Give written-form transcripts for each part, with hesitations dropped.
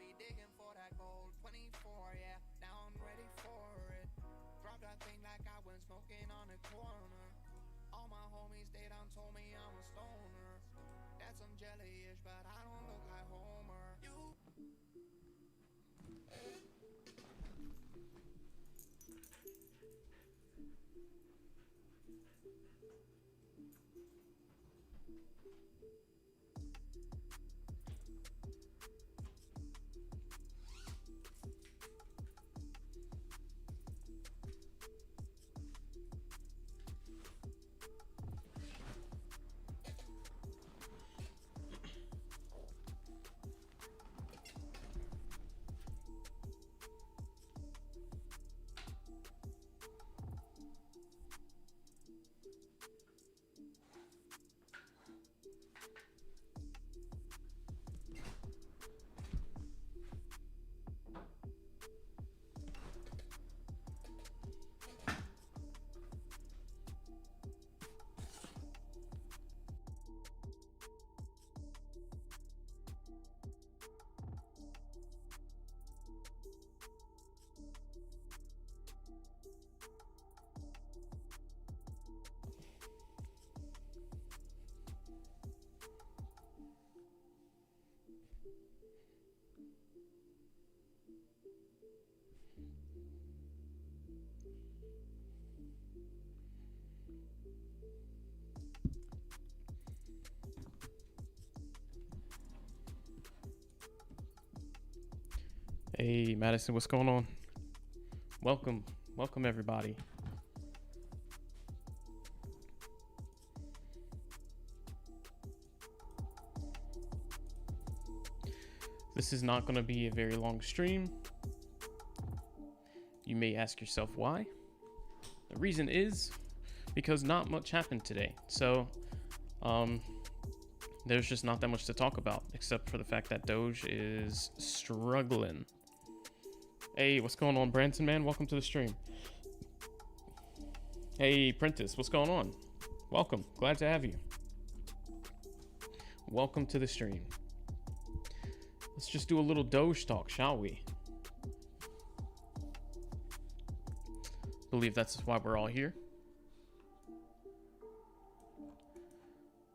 be digging for that gold. 24, yeah, now I'm ready for it. Drop that thing like I went smoking on the corner. All my homies, they done told me I'm a stoner. That's some jelly-ish, but I don't look like Homer. You Hey, Madison, what's going on? Welcome everybody. This is not going to be a very long stream. You may ask yourself why. The reason is because not much happened today. So, there's just not that much to talk about, except for the fact that Doge is struggling. Hey, what's going on, Branson, man? Welcome to the stream. Hey, Prentice, what's going on? Welcome. Glad to have you. Welcome to the stream. Let's just do a little Doge talk, shall we? Believe that's why we're all here.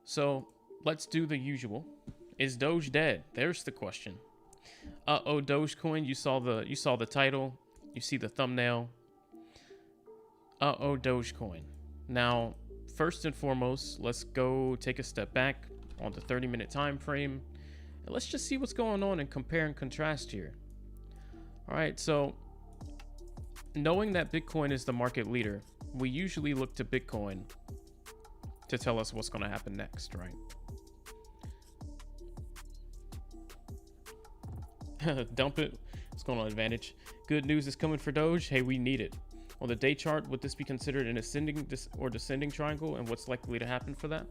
So, let's do the usual. Is Doge dead? There's the question. Uh-oh, Dogecoin, you saw the title, you see the thumbnail. Uh-oh, Dogecoin. Now, first and foremost, let's go take a step back on the 30-minute time frame, and let's just see what's going on and compare and contrast here. All right, so knowing that Bitcoin is the market leader, we usually look to Bitcoin to tell us what's going to happen next, right? Dump it. What's going on, Advantage? Good news is coming for Doge. Hey, we need it. On the day chart, would this be considered an ascending or descending triangle, and what's likely to happen for that?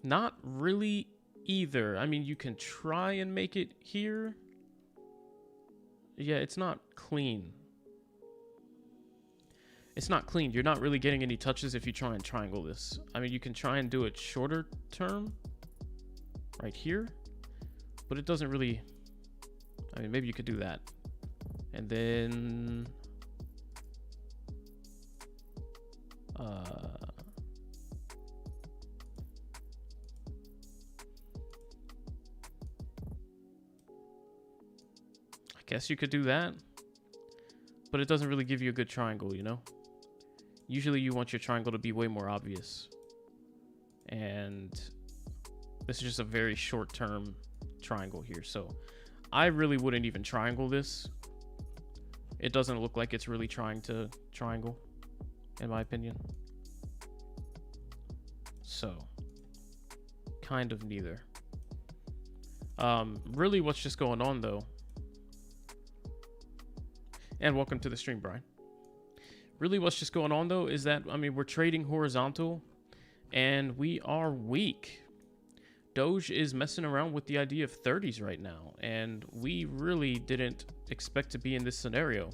Not really either. I mean, you can try and make it here. Yeah, it's not clean. It's not clean. You're not really getting any touches if you try and triangle this. I mean, you can try and do it shorter term right here, but it doesn't really, I mean, maybe you could do that. And then, I guess you could do that, but it doesn't really give you a good triangle, you know? Usually you want your triangle to be way more obvious. And this is just a very short-term triangle here. So I really wouldn't even triangle this. It doesn't look like it's really trying to triangle, in my opinion. So, kind of neither. Really what's just going on though, and welcome to the stream, Brian. Really what's just going on though is that, I mean, we're trading horizontal and we are weak. Doge is messing around with the idea of 30s right now, and we really didn't expect to be in this scenario.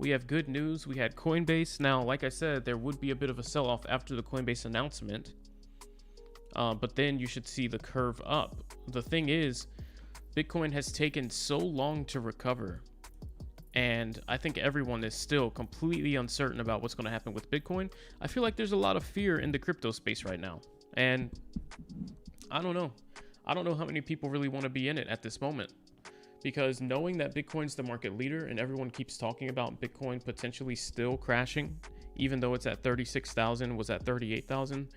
We have good news. We had Coinbase. Now, like I said, there would be a bit of a sell-off after the Coinbase announcement. But then you should see the curve up. The thing is, Bitcoin has taken so long to recover. And I think everyone is still completely uncertain about what's going to happen with Bitcoin. I feel like there's a lot of fear in the crypto space right now. And I don't know. I don't know how many people really want to be in it at this moment. Because knowing that Bitcoin's the market leader and everyone keeps talking about Bitcoin potentially still crashing, even though it's at 36,000, was at 38,000,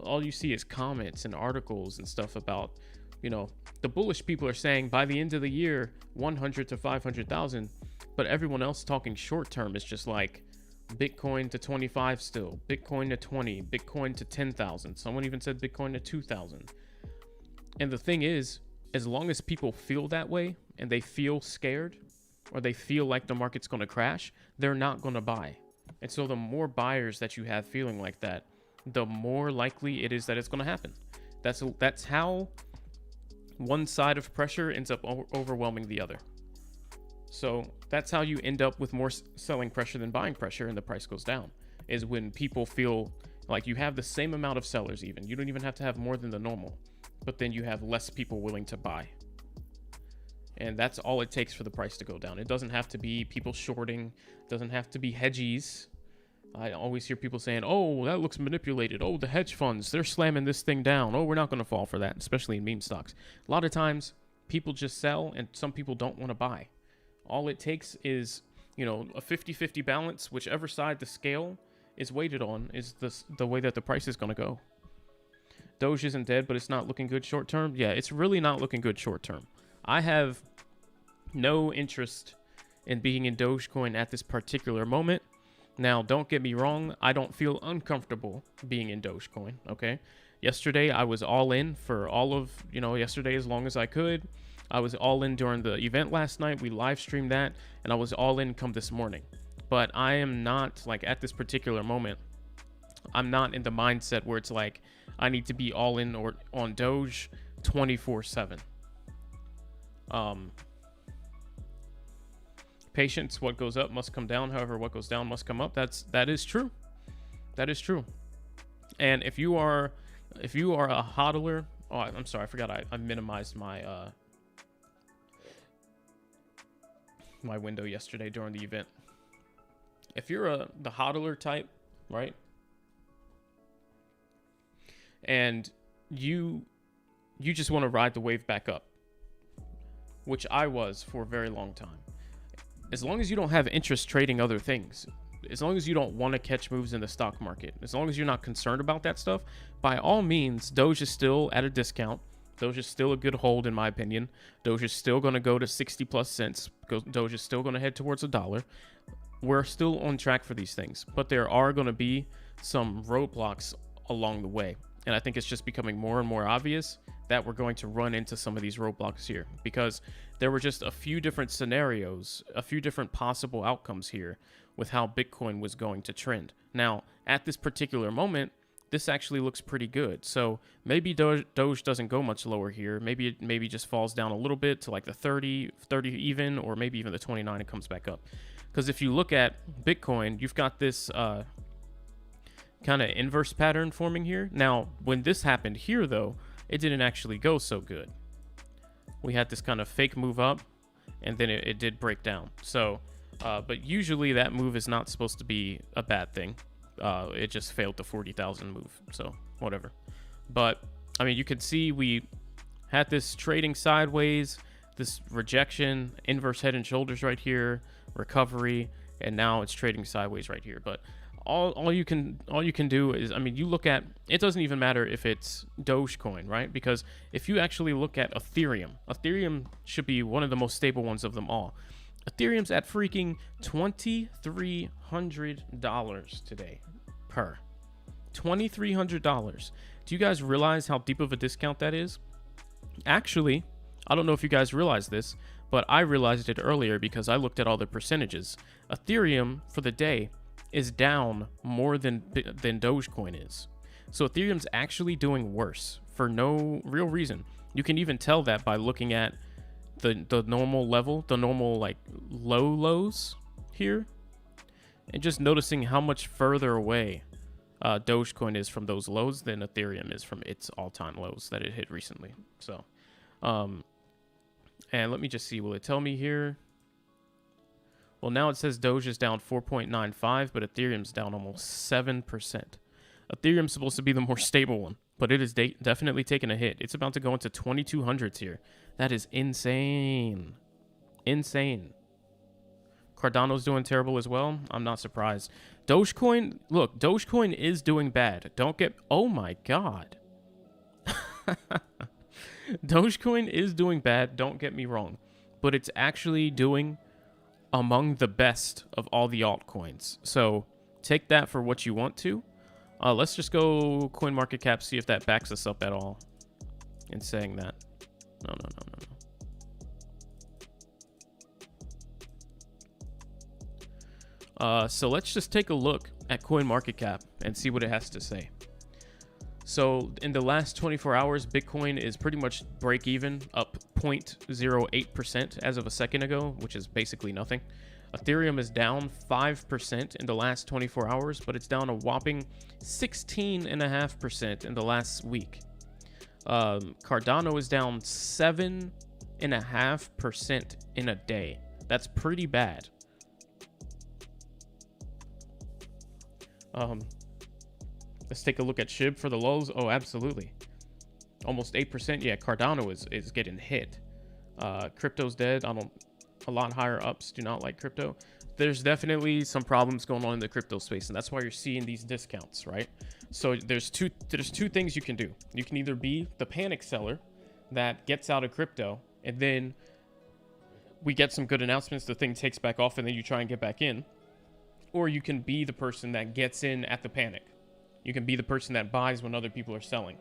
all you see is comments and articles and stuff about, you know, the bullish people are saying by the end of the year, 100 to 500,000, but everyone else talking short term is just like Bitcoin to 25 still, Bitcoin to 20, Bitcoin to 10,000. Someone even said Bitcoin to 2,000. And the thing is, as long as people feel that way and they feel scared or they feel like the market's going to crash, they're not going to buy. And so the more buyers that you have feeling like that, the more likely it is that it's going to happen. That's how one side of pressure ends up overwhelming the other. So that's how you end up with more selling pressure than buying pressure and the price goes down, is when people feel like you have the same amount of sellers even. You don't even have to have more than the normal, but then you have less people willing to buy. And that's all it takes for the price to go down. It doesn't have to be people shorting. It doesn't have to be hedgies. I always hear people saying, oh, that looks manipulated. Oh, the hedge funds, they're slamming this thing down. Oh, we're not going to fall for that, especially in meme stocks. A lot of times people just sell and some people don't want to buy. All it takes is, you know, a 50-50 balance. Whichever side the scale is weighted on is the way that the price is going to go. Doge isn't dead, but it's not looking good short term. Yeah, it's really not looking good short term. I have no interest in being in Dogecoin at this particular moment. Now, don't get me wrong. I don't feel uncomfortable being in Dogecoin, okay? Yesterday, I was all in for all of, yesterday as long as I could. I was all in during the event last night. We live streamed that, and I was all in come this morning. But I am not, like, at this particular moment, I'm not in the mindset where it's like, I need to be all in or on Doge 24/7. Patience, what goes up must come down. However, what goes down must come up. That is true. That is true. And if you are a hodler, oh, I'm sorry, I forgot I minimized my my window yesterday during the event. If you're the hodler type, right? And you just want to ride the wave back up, which I was for a very long time. As long as you don't have interest trading other things, as long as you don't want to catch moves in the stock market, as long as you're not concerned about that stuff, by all means, Doge is still at a discount. Doge is still a good hold, in my opinion. Doge is still going to go to 60 plus cents. Doge is still going to head towards $1. We're still on track for these things, but there are going to be some roadblocks along the way. And I think it's just becoming more and more obvious that we're going to run into some of these roadblocks here, because there were just a few different scenarios, a few different possible outcomes here with how Bitcoin was going to trend. Now, at this particular moment, this actually looks pretty good. So maybe Doge doesn't go much lower here. Maybe it just falls down a little bit to like the 30 even, or maybe even the 29 and comes back up. Because if you look at Bitcoin, you've got this kind of inverse pattern forming here. Now, when this happened here, though, it didn't actually go so good. We had this kind of fake move up, and then it did break down. So, but usually that move is not supposed to be a bad thing. It just failed the 40,000 move, so whatever. But, I mean, you could see we had this trading sideways, this rejection, inverse head and shoulders right here, recovery, and now it's trading sideways right here. But all you can do is, I mean, you look at, it doesn't even matter if it's Dogecoin, right? Because if you actually look at Ethereum should be one of the most stable ones of them all. Ethereum's at freaking $2,300 today per. $2,300. Do you guys realize how deep of a discount that is? Actually, I don't know if you guys realize this, but I realized it earlier because I looked at all the percentages. Ethereum for the day is down more than Dogecoin is. So Ethereum's actually doing worse for no real reason. You can even tell that by looking at the normal level, the normal like lows here. and just noticing how much further away Dogecoin is from those lows than Ethereum is from its all-time lows that it hit recently. So, and let me just see. Will it tell me here? Well, now it says Doge is down 4.95, but Ethereum's down almost 7%. Ethereum's supposed to be the more stable one, but it is definitely taking a hit. It's about to go into 2200s here. That is insane. Insane. Cardano's doing terrible as well. I'm not surprised. Dogecoin, look, Dogecoin is doing bad. Don't get, oh my God. Dogecoin is doing bad, don't get me wrong. But it's actually doing among the best of all the altcoins. So take that for what you want to. Let's just go CoinMarketCap, see if that backs us up at all in saying that. No. So let's just take a look at CoinMarketCap and see what it has to say. So in the last 24 hours, Bitcoin is pretty much break even, up 0.08% as of a second ago, which is basically nothing. Ethereum is down 5% in the last 24 hours, but it's down a whopping 16.5% in the last week. Cardano is down 7.5% in a day. That's pretty bad. Let's take a look at SHIB for the lows. Oh, absolutely. Almost 8%. Yeah, Cardano is getting hit. Crypto's dead. A lot higher ups do not like crypto. There's definitely some problems going on in the crypto space, and that's why you're seeing these discounts, right? So there's two things you can do. You can either be the panic seller that gets out of crypto, and then we get some good announcements, the thing takes back off, and then you try and get back in. Or you can be the person that gets in at the panic. You can be the person that buys when other people are selling.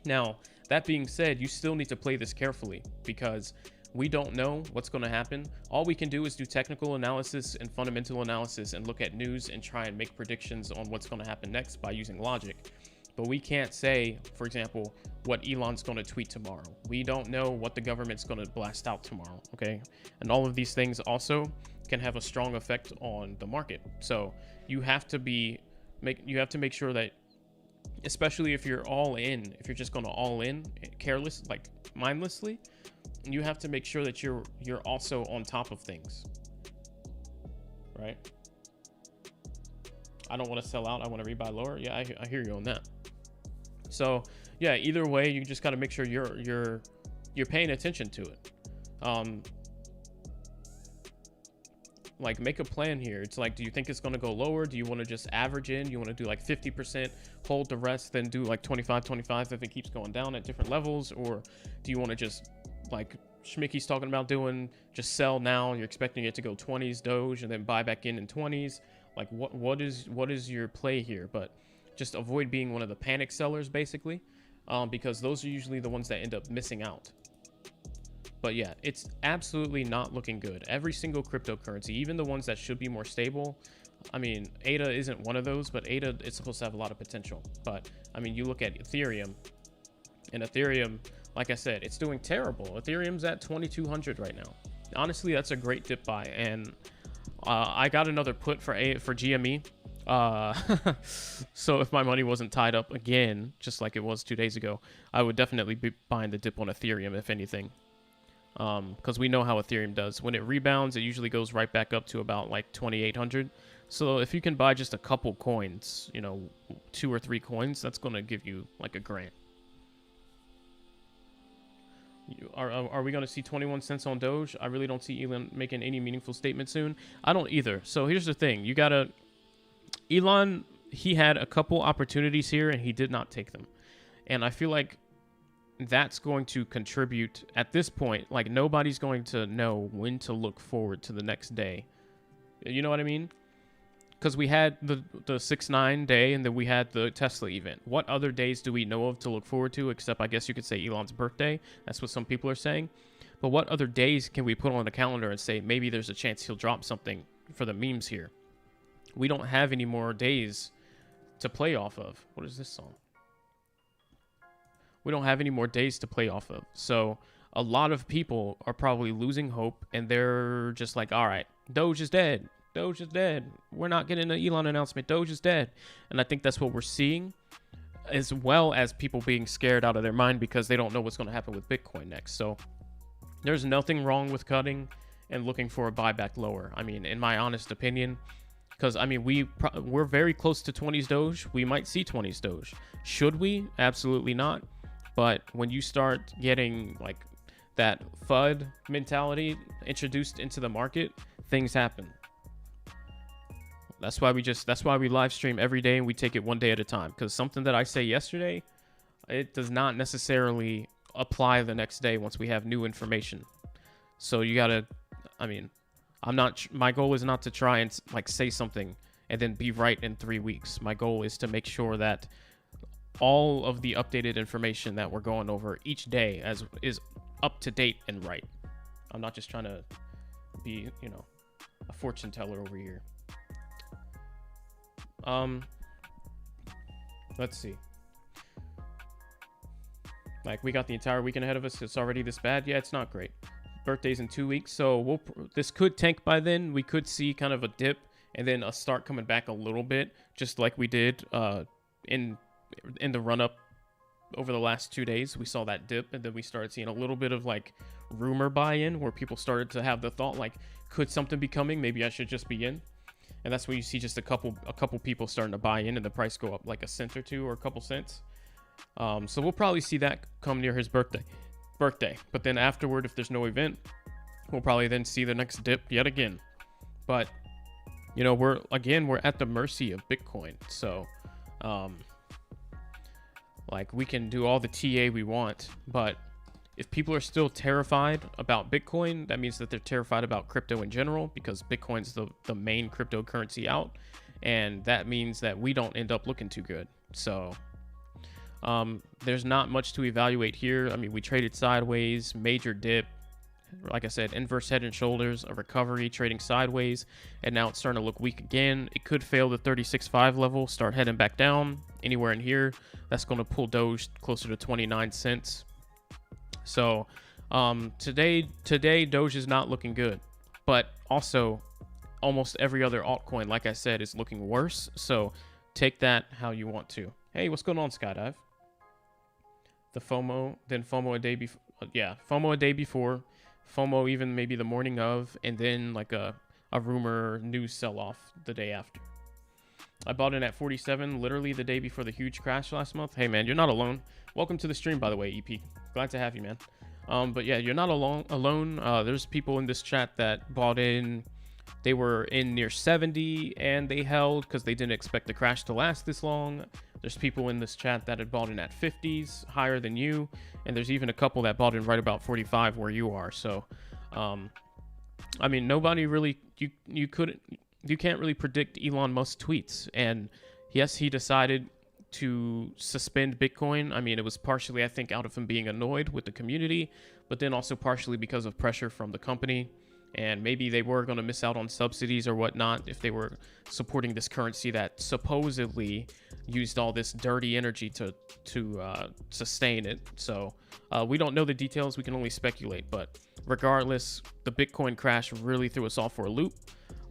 Now, that being said, you still need to play this carefully because we don't know what's going to happen. All we can do is do technical analysis and fundamental analysis and look at news and try and make predictions on what's going to happen next by using logic. But we can't say, for example, what Elon's going to tweet tomorrow. We don't know what the government's going to blast out tomorrow, okay? And all of these things also can have a strong effect on the market. So you have to make sure that, especially if you're all in, if you're just going to all in careless, like mindlessly, you have to make sure that you're also on top of things, right? I don't want to sell out. I want to rebuy lower. Yeah, I hear you on that. So yeah, either way, you just got to make sure you're paying attention to it. Like, make a plan here. It's like, do you think it's going to go lower? Do you want to just average in? You want to do like 50%, hold the rest, then do like 25 if it keeps going down at different levels? Or do you want to just, like Schmicky's talking about doing, just sell now? You're expecting it to go 20s Doge and then buy back in 20s. Like, what is your play here? But just avoid being one of the panic sellers, basically, because those are usually the ones that end up missing out. But yeah, it's absolutely not looking good. Every single cryptocurrency, even the ones that should be more stable. I mean, ADA isn't one of those, but ADA is supposed to have a lot of potential. But I mean, you look at Ethereum, and Ethereum, like I said, it's doing terrible. Ethereum's at 2200 right now. Honestly, that's a great dip buy, and I got another put for GME. So if my money wasn't tied up again, just like it was 2 days ago, I would definitely be buying the dip on Ethereum, if anything. Because we know how Ethereum does. When it rebounds, it usually goes right back up to about like 2,800. So if you can buy just a couple coins, 2 or 3 coins, that's going to give you like a grand. Are we going to see 21 cents on Doge? I really don't see Elon making any meaningful statement soon. I don't either. So here's the thing. Elon, he had a couple opportunities here and he did not take them. And I feel like that's going to contribute at this point. Like, nobody's going to know when to look forward to the next day. You know what I mean? Because we had the 6-9 day, and then we had the Tesla event. What other days do we know of to look forward to, except I guess you could say Elon's birthday? That's what some people are saying. But what other days can we put on the calendar and say maybe there's a chance he'll drop something for the memes here? We don't have any more days to play off of. What is this song? We don't have any more days to play off of. So a lot of people are probably losing hope, and they're just like, all right, Doge is dead. Doge is dead. We're not getting an Elon announcement. Doge is dead. And I think that's what we're seeing, as well as people being scared out of their mind because they don't know what's going to happen with Bitcoin next. So there's nothing wrong with cutting and looking for a buyback lower. I mean, in my honest opinion, because I mean, we're very close to 20s Doge. We might see 20s Doge. Should we? Absolutely not. But when you start getting like that FUD mentality introduced into the market, things happen. That's why we live stream every day and we take it one day at a time. Because something that I say yesterday, it does not necessarily apply the next day once we have new information. So you gotta, I mean, my goal is not to try and like say something and then be right in 3 weeks. My goal is to make sure that all of the updated information that we're going over each day is up to date and right. I'm not just trying to be, a fortune teller over here. Let's see. Like, we got the entire weekend ahead of us. It's already this bad. Yeah, it's not great. Birthday's in 2 weeks, so this could tank by then. We could see kind of a dip and then a start coming back a little bit, just like we did in the run up over the last 2 days. We saw that dip, and then we started seeing a little bit of like rumor buy-in where people started to have the thought like, could something be coming? Maybe I should just be in. And that's when you see just a couple people starting to buy in and the price go up like a cent or two or a couple cents. So we'll probably see that come near his birthday. But then afterward, if there's no event, we'll probably then see the next dip yet again. But we're at the mercy of Bitcoin. So like, we can do all the TA we want, but if people are still terrified about Bitcoin, that means that they're terrified about crypto in general, because Bitcoin's the main cryptocurrency out, and that means that we don't end up looking too good. So there's not much to evaluate here. I mean, we traded sideways, major dip, like I said, inverse head and shoulders, a recovery, trading sideways, and now it's starting to look weak again. It could fail the 36.5 level, start heading back down anywhere in here. That's going to pull Doge closer to 29 cents. So today Doge is not looking good, but also almost every other altcoin, like I said, is looking worse. So take that how you want to. Hey, what's going on, Skydive? The FOMO, then FOMO a day before. Yeah, FOMO a day before, FOMO even maybe the morning of, and then like a rumor news sell-off the day after. I bought in at 47, literally the day before the huge crash last month. Hey man, you're not alone. Welcome to the stream, by the way, EP. Glad to have you, man. But yeah, you're not alone. There's people in this chat that bought in. They were in near 70 and they held because they didn't expect the crash to last this long. There's people in this chat that had bought in at 50s, higher than you. And there's even a couple that bought in right about 45 where you are. So, I mean, nobody really, you can't really predict Elon Musk's tweets. And yes, he decided to suspend Bitcoin. I mean, it was partially, I think, out of him being annoyed with the community, but then also partially because of pressure from the company. And maybe they were going to miss out on subsidies or whatnot if they were supporting this currency that supposedly used all this dirty energy to sustain it. So we don't know the details. We can only speculate. But regardless, the Bitcoin crash really threw us all for a loop.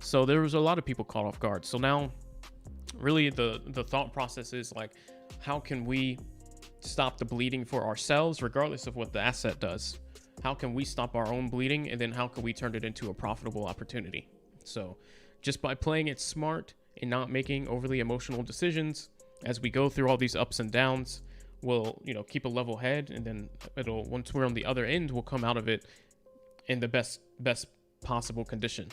So there was a lot of people caught off guard. So now really the thought process is like, how can we stop the bleeding for ourselves regardless of what the asset does? How can we stop our own bleeding, and then how can we turn it into a profitable opportunity? So just by playing it smart and not making overly emotional decisions as we go through all these ups and downs, we'll keep a level head, and then once we're on the other end, we'll come out of it in the best possible condition.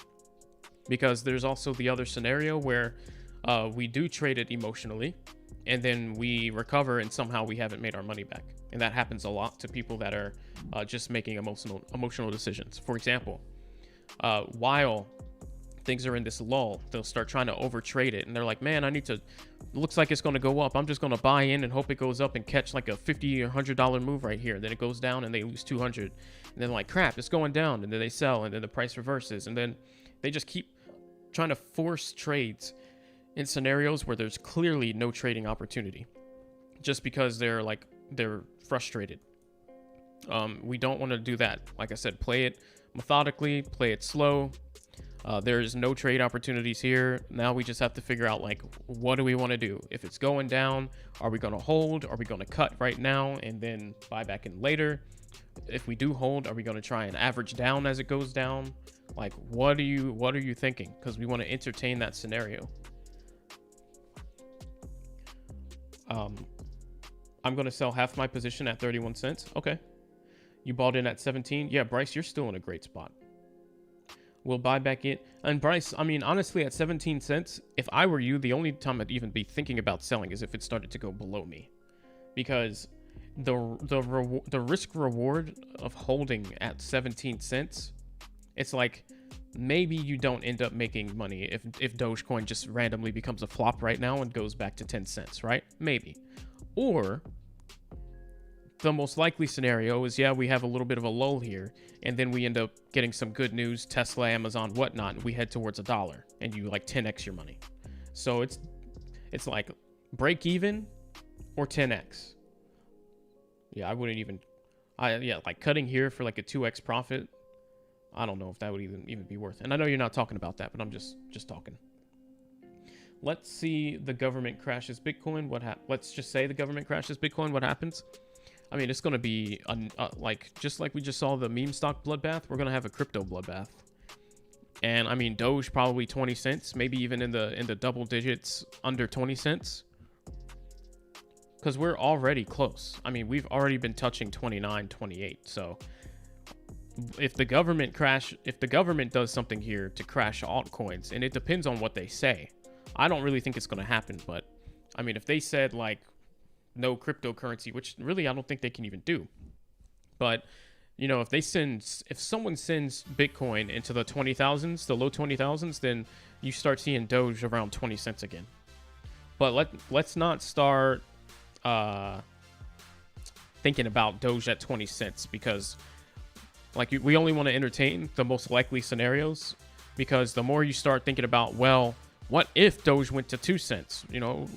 Because there's also the other scenario where we do trade it emotionally and then we recover and somehow we haven't made our money back. And that happens a lot to people that are just making emotional decisions. For example, while things are in this lull, they'll start trying to overtrade it. And they're like, man, looks like it's going to go up. I'm just going to buy in and hope it goes up and catch like a $50 or $100 move right here. Then it goes down and they lose 200. And then like, crap, it's going down. And then they sell and then the price reverses. And then they just keep trying to force trades in scenarios where there's clearly no trading opportunity just because they're frustrated. We don't want to do that. Like I said, play it methodically, play it slow. There's no trade opportunities here. Now we just have to figure out, like, what do we want to do? If it's going down, are we going to hold? Are we going to cut right now and then buy back in later? If we do hold, are we going to try and average down as it goes down? Like, what are you thinking? Because we want to entertain that scenario. I'm going to sell half my position at 31 cents. Okay. You bought in at 17. Yeah, Bryce, you're still in a great spot. We'll buy back in. And Bryce, I mean, honestly, at 17 cents, if I were you, the only time I'd even be thinking about selling is if it started to go below me. Because the risk reward of holding at 17 cents, it's like maybe you don't end up making money if Dogecoin just randomly becomes a flop right now and goes back to 10 cents, right? Maybe. Or the most likely scenario is, yeah, we have a little bit of a lull here, and then we end up getting some good news, Tesla, Amazon, whatnot, and we head towards $1, and you like 10x your money. So it's like break even or 10x. Yeah, I wouldn't even, like cutting here for like a 2x profit. I don't know if that would even be worth it. And I know you're not talking about that, but I'm just talking. Let's see, the government crashes Bitcoin. Let's just say the government crashes Bitcoin. What happens? I mean, it's going to be like, just like we just saw the meme stock bloodbath, we're going to have a crypto bloodbath. And I mean, Doge probably 20 cents, maybe even in the double digits, under 20 cents. Because we're already close. I mean, we've already been touching 29, 28. So if the government does something here to crash altcoins, and it depends on what they say, I don't really think it's going to happen. But I mean, if they said like no cryptocurrency, which really I don't think they can even do, but you know, if someone sends Bitcoin into the 20,000s, the low 20,000s, then you start seeing Doge around 20 cents again. But let's not start thinking about Doge at 20 cents, because like we only want to entertain the most likely scenarios, because the more you start thinking about, well, what if Doge went to 2 cents, you know,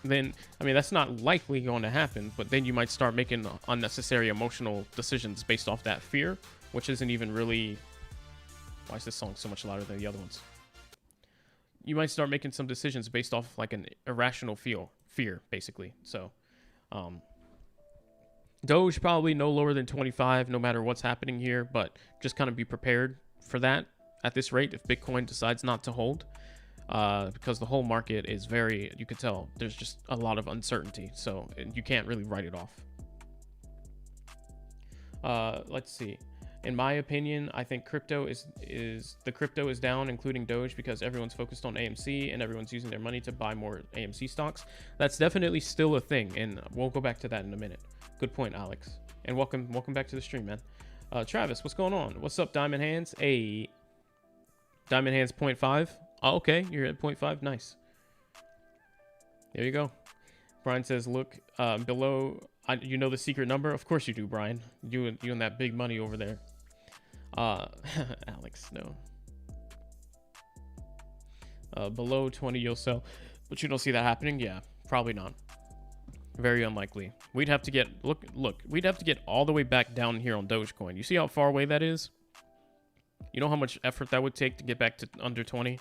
then I mean, that's not likely going to happen, but then you might start making unnecessary emotional decisions based off that fear, which isn't even really, why is this song so much louder than the other ones? You might start making some decisions based off like an irrational fear basically. So Doge probably no lower than 25 no matter what's happening here, but just kind of be prepared for that at this rate if Bitcoin decides not to hold. Because the whole market is very, you could tell there's just a lot of uncertainty, so you can't really write it off. Let's see. In my opinion, I think crypto is down, including Doge, because everyone's focused on AMC and everyone's using their money to buy more AMC stocks. That's definitely still a thing, and we'll go back to that in a minute. Good point, Alex. And welcome back to the stream, man. Travis, what's going on? What's up, Diamond Hands? Hey, Diamond Hands 0.5. Oh, okay, you're at 0.5. Nice. There you go. Brian says, look below. You know the secret number? Of course you do, Brian. You and that big money over there. Alex, no. Below 20 you'll sell. But you don't see that happening? Yeah, probably not. Very unlikely. We'd have to get, look, we'd have to get all the way back down here on Dogecoin. You see how far away that is? You know how much effort that would take to get back to under 20?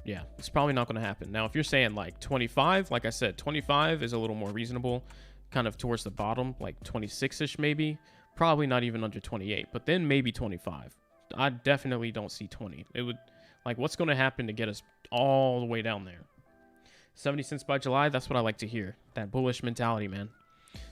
Yeah, it's probably not going to happen. Now, if you're saying like 25, like I said, 25 is a little more reasonable, kind of towards the bottom, like 26-ish maybe. Probably not even under 28, but then maybe 25. I definitely don't see 20. It would, like, what's going to happen to get us all the way down there? 70 cents by July, that's what I like to hear. That bullish mentality, man.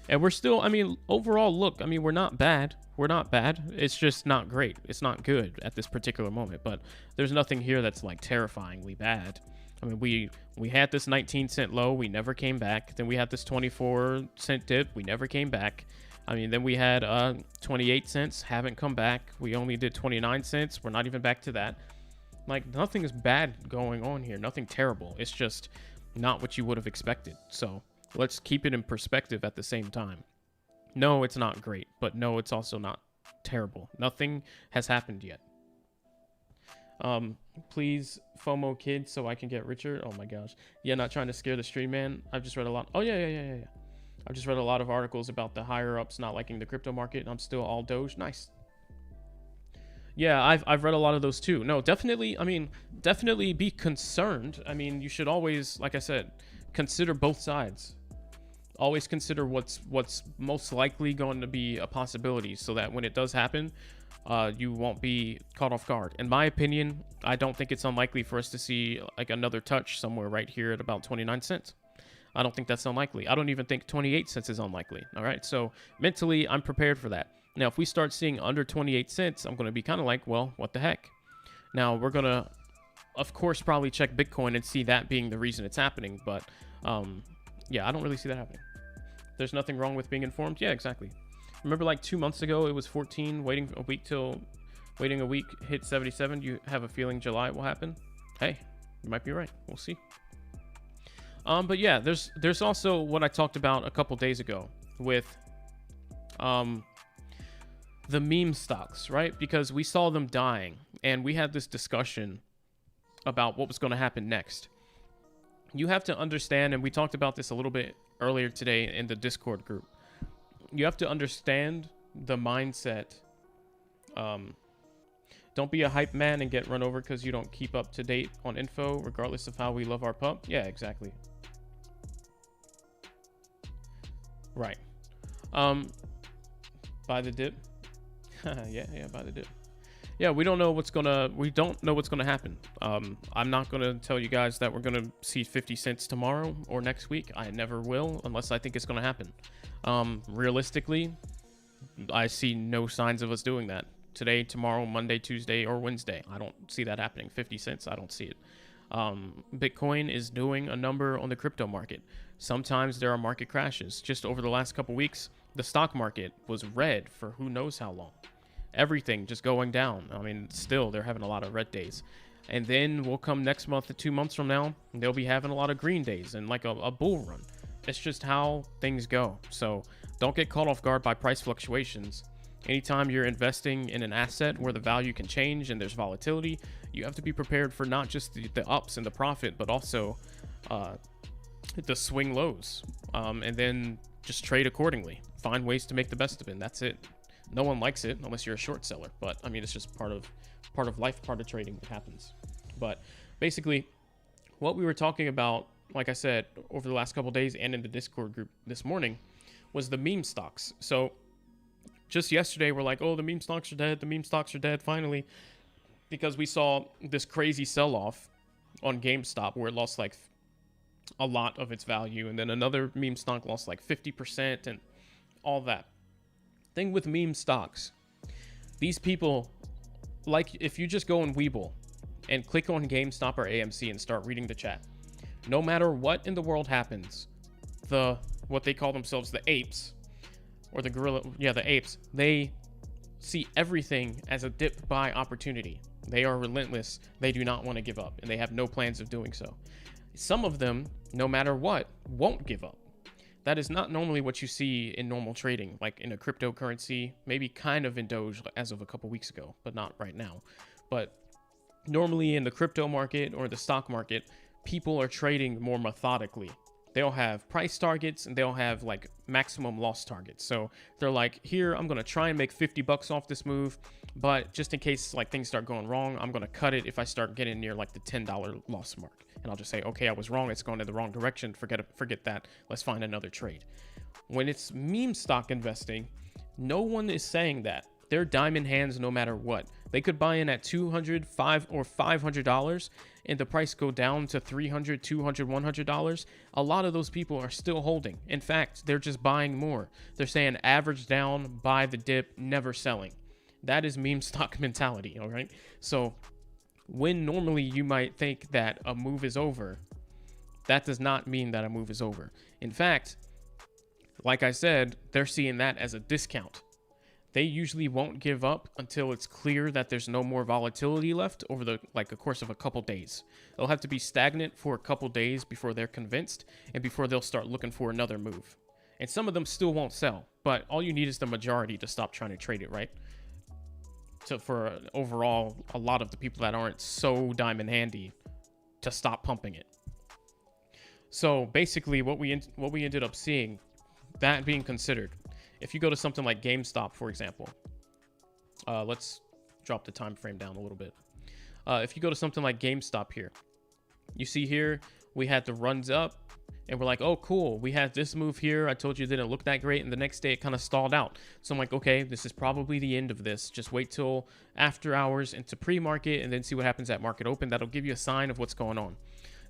And we're still, I mean, overall, look, I mean, we're not bad. We're not bad. It's just not great. It's not good at this particular moment. But there's nothing here that's like terrifyingly bad. I mean, we had this 19-cent low. We never came back. Then we had this 24-cent dip. We never came back. I mean, then we had 28 cents. Haven't come back. We only did 29 cents. We're not even back to that. Like, nothing is bad going on here. Nothing terrible. It's just not what you would have expected. So let's keep it in perspective at the same time. No, it's not great, but no, it's also not terrible. Nothing has happened yet. Please FOMO kid so I can get richer. Oh my gosh. Yeah, not trying to scare the stream, man. I've just read a lot. Oh yeah. I've just read a lot of articles about the higher ups not liking the crypto market. I'm still all Doge. Nice. Yeah, I've read a lot of those too. No, definitely. I mean, definitely be concerned. I mean, you should always, like I said, consider both sides. Always consider what's most likely going to be a possibility, so that when it does happen, you won't be caught off guard. In my opinion, I don't think it's unlikely for us to see like another touch somewhere right here at about 29 cents. I don't think that's unlikely. I don't even think 28 cents is unlikely. All right. So mentally, I'm prepared for that. Now, if we start seeing under 28 cents, I'm going to be kind of like, well, what the heck? Now, we're going to, of course, probably check Bitcoin and see that being the reason it's happening. But yeah, I don't really see that happening. There's nothing wrong with being informed. Yeah, exactly. Remember like 2 months ago, it was 14, waiting a week, hit 77. You have a feeling July will happen? Hey, you might be right. We'll see. But yeah, there's also what I talked about a couple days ago with the meme stocks, right? Because we saw them dying, and we had this discussion about what was going to happen next. You have to understand, and we talked about this a little bit earlier today in the Discord group. You have to understand the mindset. Don't be a hype man and get run over because you don't keep up to date on info, regardless of how we love our pup. Yeah, exactly. Right. Buy the dip. yeah, buy the dip. Yeah, we don't know what's gonna happen. I'm not gonna tell you guys that we're gonna see 50 cents tomorrow or next week. I never will, unless I think it's gonna happen. Realistically, I see no signs of us doing that today, tomorrow, Monday, Tuesday, or Wednesday. I don't see that happening. 50 cents, I don't see it. Bitcoin is doing a number on the crypto market. Sometimes there are market crashes. Just over the last couple weeks, the stock market was red for who knows how long. Everything just going down. I mean, still, they're having a lot of red days. And then we'll come next month to 2 months from now, and they'll be having a lot of green days and like a bull run. It's just how things go. So don't get caught off guard by price fluctuations. Anytime you're investing in an asset where the value can change and there's volatility, you have to be prepared for not just the ups and the profit, but also the swing lows. And then just trade accordingly. Find ways to make the best of it. And that's it. No one likes it unless you're a short seller. But I mean, it's just part of life, part of trading that happens. But basically, what we were talking about, like I said, over the last couple of days and in the Discord group this morning, was the meme stocks. So just yesterday, we're like, oh, the meme stocks are dead. The meme stocks are dead, finally. Because we saw this crazy sell-off on GameStop where it lost like a lot of its value. And then another meme stock lost like 50% and all that. Thing with meme stocks, these people, like if you just go on Webull and click on GameStop or AMC and start reading the chat, no matter what in the world happens, what they call themselves, the apes, or the gorilla, the apes, they see everything as a dip buy opportunity. They are relentless. They do not want to give up, and they have no plans of doing so. Some of them, no matter what, won't give up. That is not normally what you see in normal trading, like in a cryptocurrency, maybe kind of in Doge as of a couple weeks ago, but not right now. But normally in the crypto market or the stock market, people are trading more methodically. They'll have price targets and they'll have like maximum loss targets. So they're like, here, I'm going to try and make 50 bucks off this move, but just in case like things start going wrong, I'm going to cut it if I start getting near like the $10 loss mark. And I'll just say, okay, I was wrong. It's going in the wrong direction. Forget that. Let's find another trade. When it's meme stock investing, no one is saying that. They're diamond hands no matter what. They could buy in at $200, $500, or $500 and the price go down to $300, $200, $100. A lot of those people are still holding. In fact, they're just buying more. They're saying average down, buy the dip, never selling. That is meme stock mentality, all right? So when normally you might think that a move is over, that does not mean that a move is over. In fact, like I said, they're seeing that as a discount. They usually won't give up until it's clear that there's no more volatility left over the course of a couple days. They'll have to be stagnant for a couple days before they're convinced and before they'll start looking for another move. And some of them still won't sell, but all you need is the majority to stop trying to trade it, right? So for overall, a lot of the people that aren't so diamond handy to stop pumping it. So basically what we ended up seeing, that being considered, if you go to something like GameStop, for example, let's drop the time frame down a little bit. If you go to something like GameStop here, you see here we had the runs up, and we're like, oh, cool. We had this move here. I told you it didn't look that great, and the next day it kind of stalled out. So I'm like, okay, this is probably the end of this. Just wait till after hours into pre-market, and then see what happens at market open. That'll give you a sign of what's going on.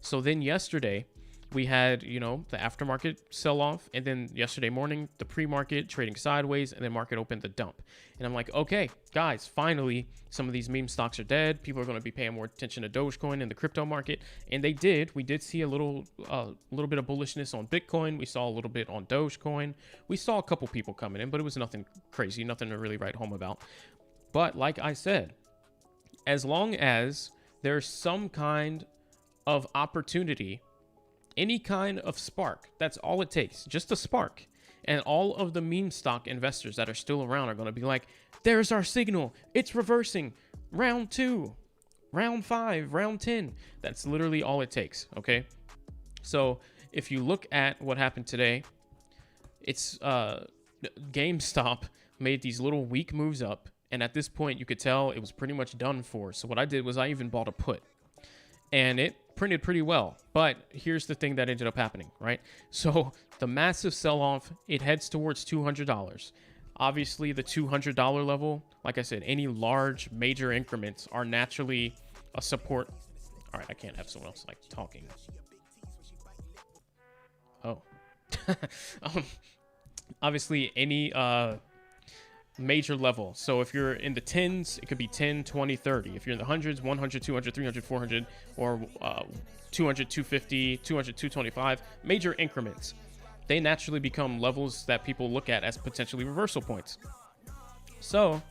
So then yesterday, we had, you know, the aftermarket sell-off, and then yesterday morning, the pre-market trading sideways, and then market opened the dump. And I'm like, okay, guys, finally, some of these meme stocks are dead. People are going to be paying more attention to Dogecoin in the crypto market, and they did. We did see a little bit of bullishness on Bitcoin. We saw a little bit on Dogecoin. We saw a couple people coming in, but it was nothing crazy, nothing to really write home about. But like I said, as long as there's some kind of opportunity, any kind of spark, that's all it takes, just a spark. And all of the meme stock investors that are still around are going to be like, there's our signal, it's reversing, round 2, round 5, round 10. That's literally all it takes, okay? So if you look at what happened today, it's GameStop made these little weak moves up, and at this point you could tell it was pretty much done for. So what I did was I even bought a put, and it printed pretty well. But here's the thing that ended up happening, right? So the massive sell-off, it heads towards $200. Obviously, the $200 level, like I said, any large major increments are naturally a support. All right, I can't have someone else like talking. Oh. Obviously, any major level. So if you're in the tens, it could be 10, 20, 30. If you're in the hundreds, 100, 200, 300, 400, or 200, 250, 200, 225, major increments, they naturally become levels that people look at as potentially reversal points. So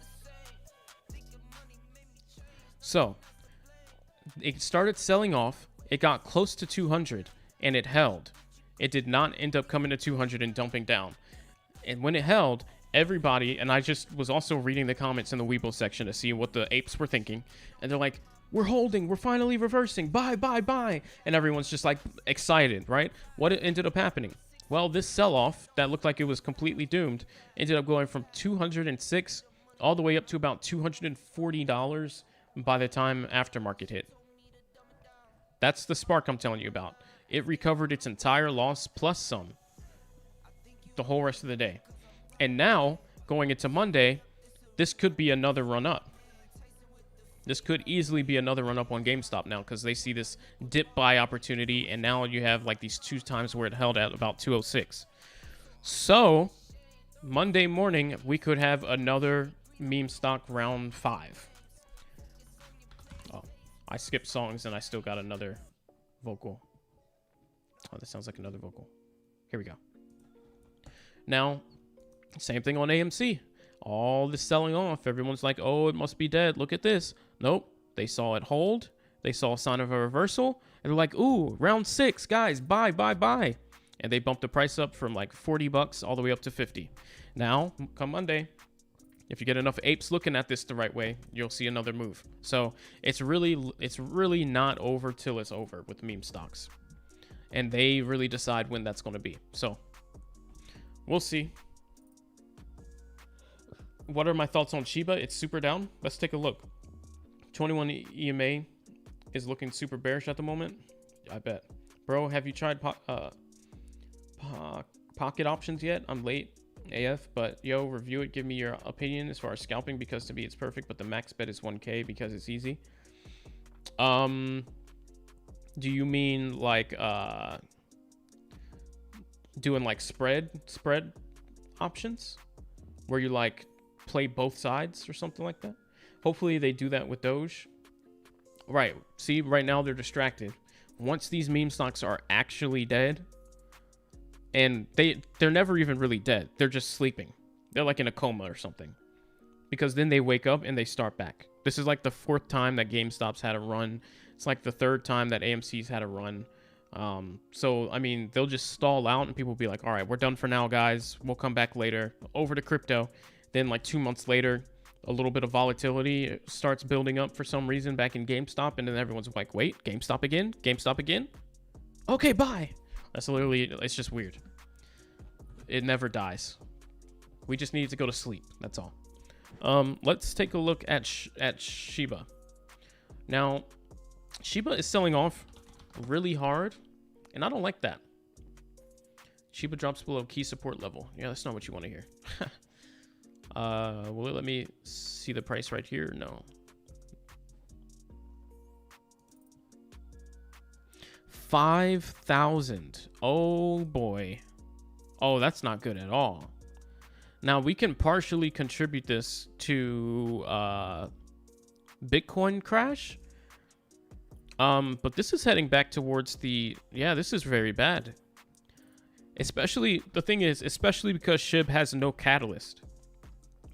it started selling off. It got close to 200 and it held. It did not end up coming to 200 and dumping down. And when it held, everybody, and I just was also reading the comments in the Weeble section to see what the apes were thinking, and they're like, we're holding, we're finally reversing, buy, buy, buy, and everyone's just like excited, right? What ended up happening? Well, this sell-off that looked like it was completely doomed ended up going from 206 all the way up to about $240 by the time aftermarket hit. That's the spark I'm telling you about. It recovered its entire loss plus some the whole rest of the day. And now, going into Monday, this could be another run up. This could easily be another run up on GameStop now, because they see this dip buy opportunity, and now you have like these 2 times where it held at about 206. So, Monday morning, we could have another meme stock round 5. Oh, I skipped songs and I still got another vocal. Oh, that sounds like another vocal. Here we go. Now, same thing on AMC. All this selling off. Everyone's like, oh, it must be dead. Look at this. Nope. They saw it hold. They saw a sign of a reversal. And they're like, ooh, round 6, guys, buy, buy, buy. And they bumped the price up from like $40 all the way up to 50. Now, come Monday, if you get enough apes looking at this the right way, you'll see another move. So it's really not over till it's over with meme stocks. And they really decide when that's going to be. So we'll see. What are my thoughts on Shiba? It's super down. Let's take a look. 21 EMA is looking super bearish at the moment. I bet. Bro, have you tried pocket options yet? I'm late AF, but yo, review it. Give me your opinion as far as scalping, because to me it's perfect, but the max bet is 1K because it's easy. Do you mean like doing like spread options where you like play both sides or something like that? Hopefully they do that with Doge. Right. See, right now they're distracted. Once these meme stocks are actually dead, and they're never even really dead. They're just sleeping. They're like in a coma or something. Because then they wake up and they start back. This is like the 4th time that GameStop's had a run. It's like the 3rd time that AMC's had a run. So, I mean, they'll just stall out and people will be like, all right, we're done for now, guys. We'll come back later. Over to crypto. Then like 2 months later, a little bit of volatility starts building up for some reason back in GameStop. And then everyone's like, wait, GameStop again? GameStop again? Okay, bye. That's literally, it's just weird. It never dies. We just need to go to sleep. That's all. Let's take a look at Shiba. Now, Shiba is selling off really hard, and I don't like that. Shiba drops below key support level. Yeah, that's not what you want to hear. Will it let me see the price right here? No. 5,000. Oh boy. Oh, that's not good at all. Now we can partially contribute this to Bitcoin crash. But this is heading back towards the, yeah, this is very bad. Especially, the thing is, especially because SHIB has no catalyst.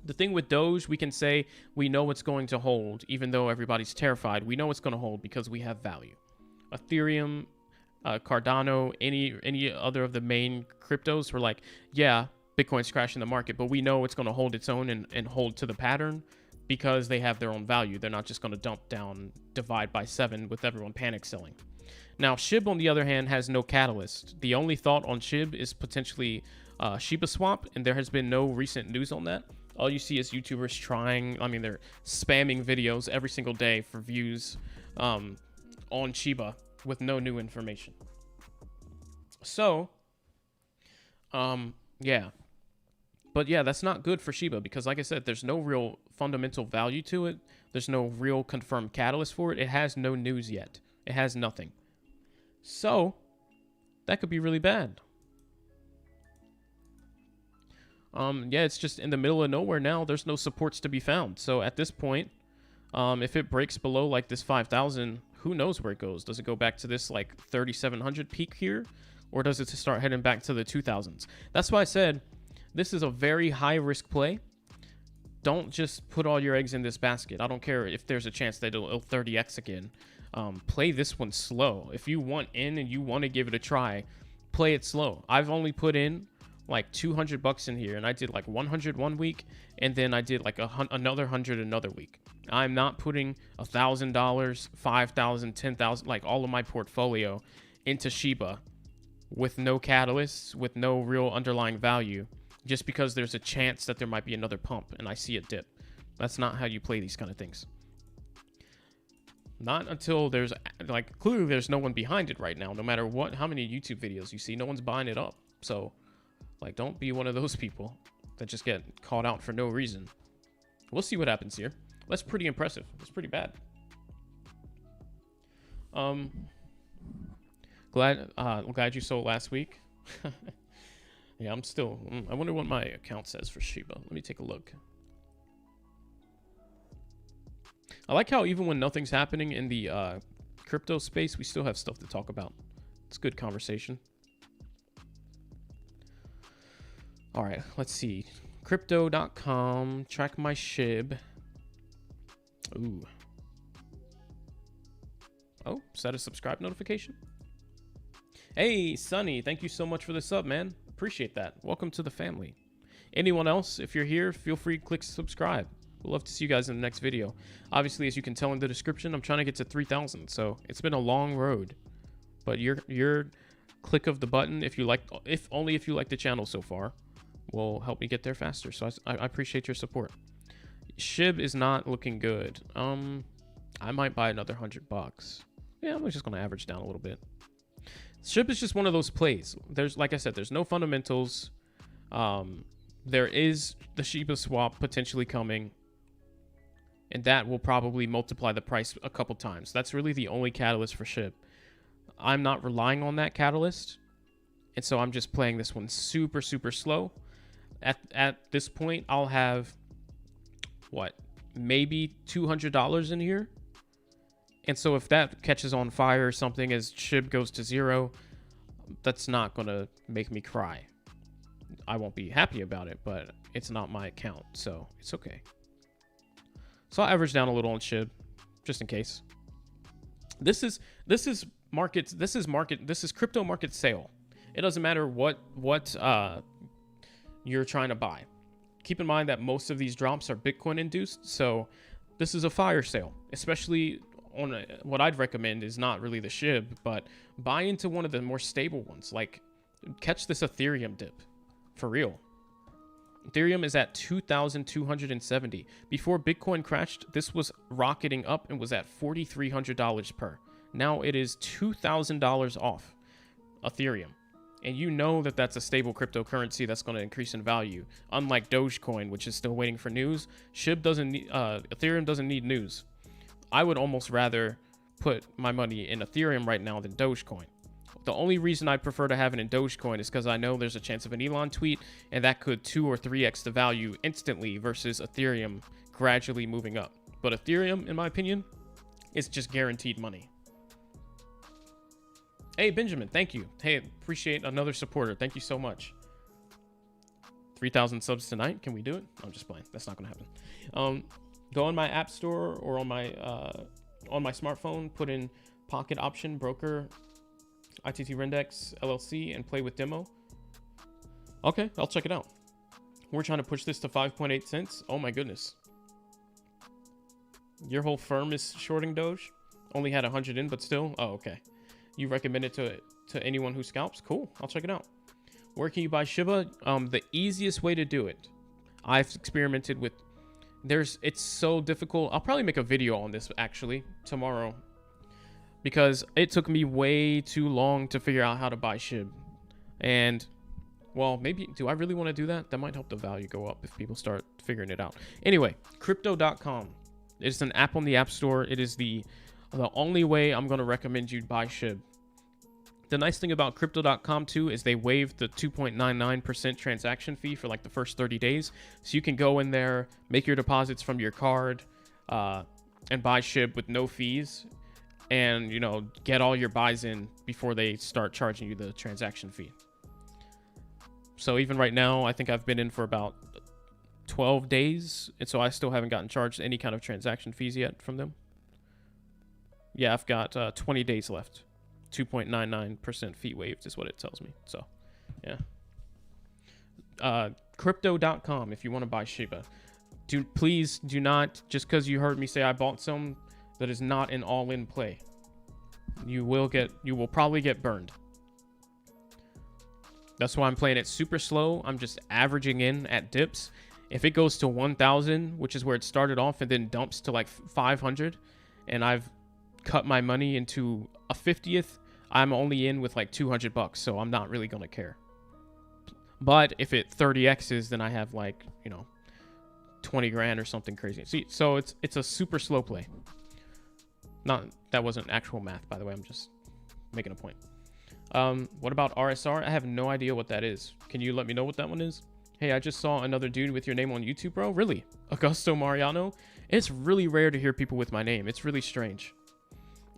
The thing with Doge, we can say we know it's going to hold, even though everybody's terrified. We know it's going to hold because we have value. Ethereum, Cardano, any other of the main cryptos were like, yeah, Bitcoin's crashing the market, but we know it's going to hold its own and hold to the pattern because they have their own value. They're not just going to dump down, divide by 7 with everyone panic selling. Now, SHIB, on the other hand, has no catalyst. The only thought on SHIB is potentially Shiba swap, and there has been no recent news on that. All you see is YouTubers trying, I mean, they're spamming videos every single day for views on Shiba with no new information. So, yeah. But yeah, that's not good for Shiba because, like I said, there's no real fundamental value to it. There's no real confirmed catalyst for it. It has no news yet. It has nothing. So, that could be really bad. Yeah, it's just in the middle of nowhere now. There's no supports to be found. So at this point, if it breaks below like this 5,000, who knows where it goes? Does it go back to this like 3,700 peak here? Or does it start heading back to the 2,000s? That's why I said this is a very high risk play. Don't just put all your eggs in this basket. I don't care if there's a chance that it'll 30x again. Play this one slow. If you want in and you want to give it a try, play it slow. I've only put in like $200 in here, and I did like 100 one week, and then I did like another 100 another week. I'm not putting $1,000, $5,000, $10,000, like all of my portfolio into Shiba with no catalysts, with no real underlying value, just because there's a chance that there might be another pump and I see a dip. That's not how you play these kind of things. Not until there's like, clearly there's no one behind it right now. No matter what, how many YouTube videos you see, no one's buying it up. So like, don't be one of those people that just get caught out for no reason. We'll see what happens here. That's pretty impressive. That's pretty bad. Glad you sold last week. Yeah, I'm still, I wonder what my account says for Shiba. Let me take a look. I like how even when nothing's happening in the crypto space, we still have stuff to talk about. It's good conversation. All right, let's see. Crypto.com, track my SHIB. Ooh. Oh, is that a subscribe notification? Hey, Sonny, thank you so much for the sub, man. Appreciate that. Welcome to the family. Anyone else, if you're here, feel free to click subscribe. We'd love to see you guys in the next video. Obviously, as you can tell in the description, I'm trying to get to 3,000, so it's been a long road. But your click of the button, if only if you like the channel so far, will help me get there faster. So I appreciate your support. SHIB is not looking good. I might buy another $100. Yeah, I'm just gonna average down a little bit. SHIB is just one of those plays. There's, like I said, there's no fundamentals. There is the Shiba swap potentially coming, and that will probably multiply the price a couple times. That's really the only catalyst for SHIB. I'm not relying on that catalyst, and so I'm just playing this one super, super slow. At this point, I'll have, what, maybe $200 in here. And so if that catches on fire or something as SHIB goes to 0, that's not going to make me cry. I won't be happy about it, but it's not my account, so it's okay. So I'll average down a little on SHIB, just in case. This is crypto market sale. It doesn't matter what you're trying to buy. Keep in mind that most of these drops are Bitcoin induced, so this is a fire sale. Especially on what I'd recommend is not really the SHIB, but buy into one of the more stable ones. Like, catch this Ethereum dip, for real. Ethereum is at 2,270. Before Bitcoin crashed, this was rocketing up and was at $4,300 per. Now it is $2,000 off Ethereum. And you know that that's a stable cryptocurrency that's going to increase in value. Unlike Dogecoin, which is still waiting for news, Ethereum doesn't need news. I would almost rather put my money in Ethereum right now than Dogecoin. The only reason I prefer to have it in Dogecoin is because I know there's a chance of an Elon tweet, and that could 2 or 3x the value instantly versus Ethereum gradually moving up. But Ethereum, in my opinion, is just guaranteed money. Hey, Benjamin, thank you. Hey, appreciate another supporter. Thank you so much. 3,000 subs tonight. Can we do it? I'm just playing. That's not going to happen. Go on my app store or on my smartphone, put in Pocket Option Broker, ITT Rendex, LLC, and play with demo. Okay, I'll check it out. We're trying to push this to 5.8 cents. Oh my goodness. Your whole firm is shorting Doge? Only had 100 in, but still? Oh, okay. You recommend it to anyone who scalps? Cool, I'll check it out. Where can you buy Shiba? The easiest way to do it, I've experimented with. It's so difficult. I'll probably make a video on this actually tomorrow, because it took me way too long to figure out how to buy SHIB. And, well, maybe, do I really want to do that? That might help the value go up if people start figuring it out. Anyway, crypto.com. It's an app on the App Store. It is the only way I'm going to recommend you buy SHIB. The nice thing about crypto.com too is they waived the 2.99% transaction fee for like the first 30 days. So you can go in there, make your deposits from your card, and buy SHIB with no fees. And, you know, get all your buys in before they start charging you the transaction fee. So even right now, I think I've been in for about 12 days. And so I still haven't gotten charged any kind of transaction fees yet from them. Yeah, I've got 20 days left. 2.99% fee waived is what it tells me. So, yeah. Crypto.com if you want to buy Shiba. Please do not, just because you heard me say I bought some, that is not an all-in play. You will probably get burned. That's why I'm playing it super slow. I'm just averaging in at dips. If it goes to 1,000, which is where it started off, and then dumps to like 500, and I've cut my money into a 50th, I'm only in with like 200 bucks, so I'm not really gonna care. But if it 30x's, then I have like, you know, 20 grand or something crazy. See, so it's a super slow play. That wasn't actual math, by the way. I'm just making a point. What about RSR? I have no idea what that is. Can you let me know what that one is? Hey, I just saw another dude with your name on YouTube, bro. Really? Augusto Mariano? It's really rare to hear people with my name. It's really strange.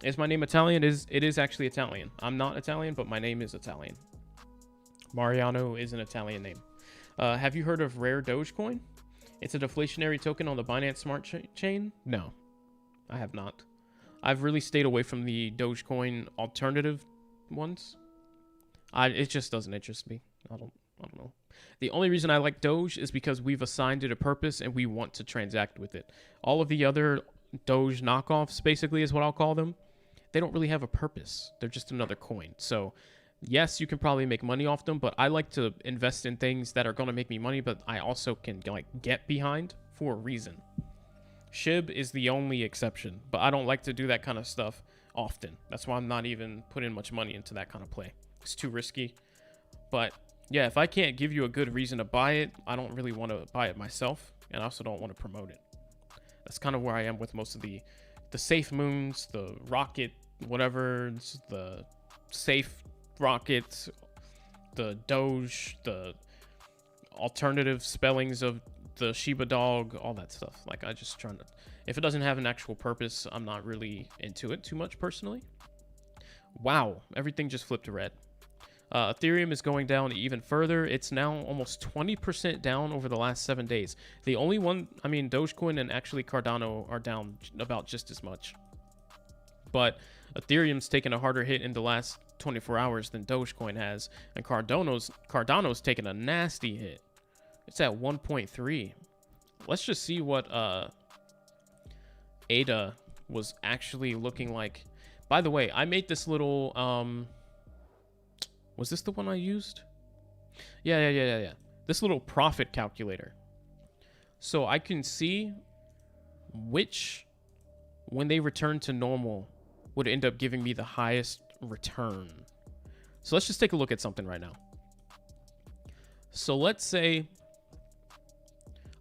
Is my name Italian? It is actually Italian. I'm not Italian, but my name is Italian. Mariano is an Italian name. Have you heard of Rare Dogecoin? It's a deflationary token on the Binance Smart Chain? No, I have not. I've really stayed away from the Dogecoin alternative ones. It just doesn't interest me. I don't know. The only reason I like Doge is because we've assigned it a purpose and we want to transact with it. All of the other Doge knockoffs, basically, is what I'll call them. They don't really have a purpose. They're just another coin. So, yes, you can probably make money off them, but I like to invest in things that are going to make me money, but I also can like get behind for a reason. SHIB is the only exception, but I don't like to do that kind of stuff often. That's why I'm not even putting much money into that kind of play. It's too risky. But yeah, if I can't give you a good reason to buy it, I don't really want to buy it myself, and I also don't want to promote it. That's kind of where I am with most of the safe moons, the rocket, whatever, the safe rockets, the Doge, the alternative spellings of the Shiba dog, all that stuff. Like, I just trying to, if it doesn't have an actual purpose, I'm not really into it too much personally. Wow, everything just flipped to red. Ethereum is going down even further. It's now almost 20% down over the last 7 days. The only one, I mean, Dogecoin and actually Cardano are down about just as much. But Ethereum's taken a harder hit in the last 24 hours than Dogecoin has. And Cardano's taken a nasty hit. It's at 1.3. Let's just see what ADA was actually looking like. By the way, I made this little... was this the one I used? Yeah. this little profit calculator. So I can see which, when they return to normal, would end up giving me the highest return. So let's just take a look at something right now. So let's say,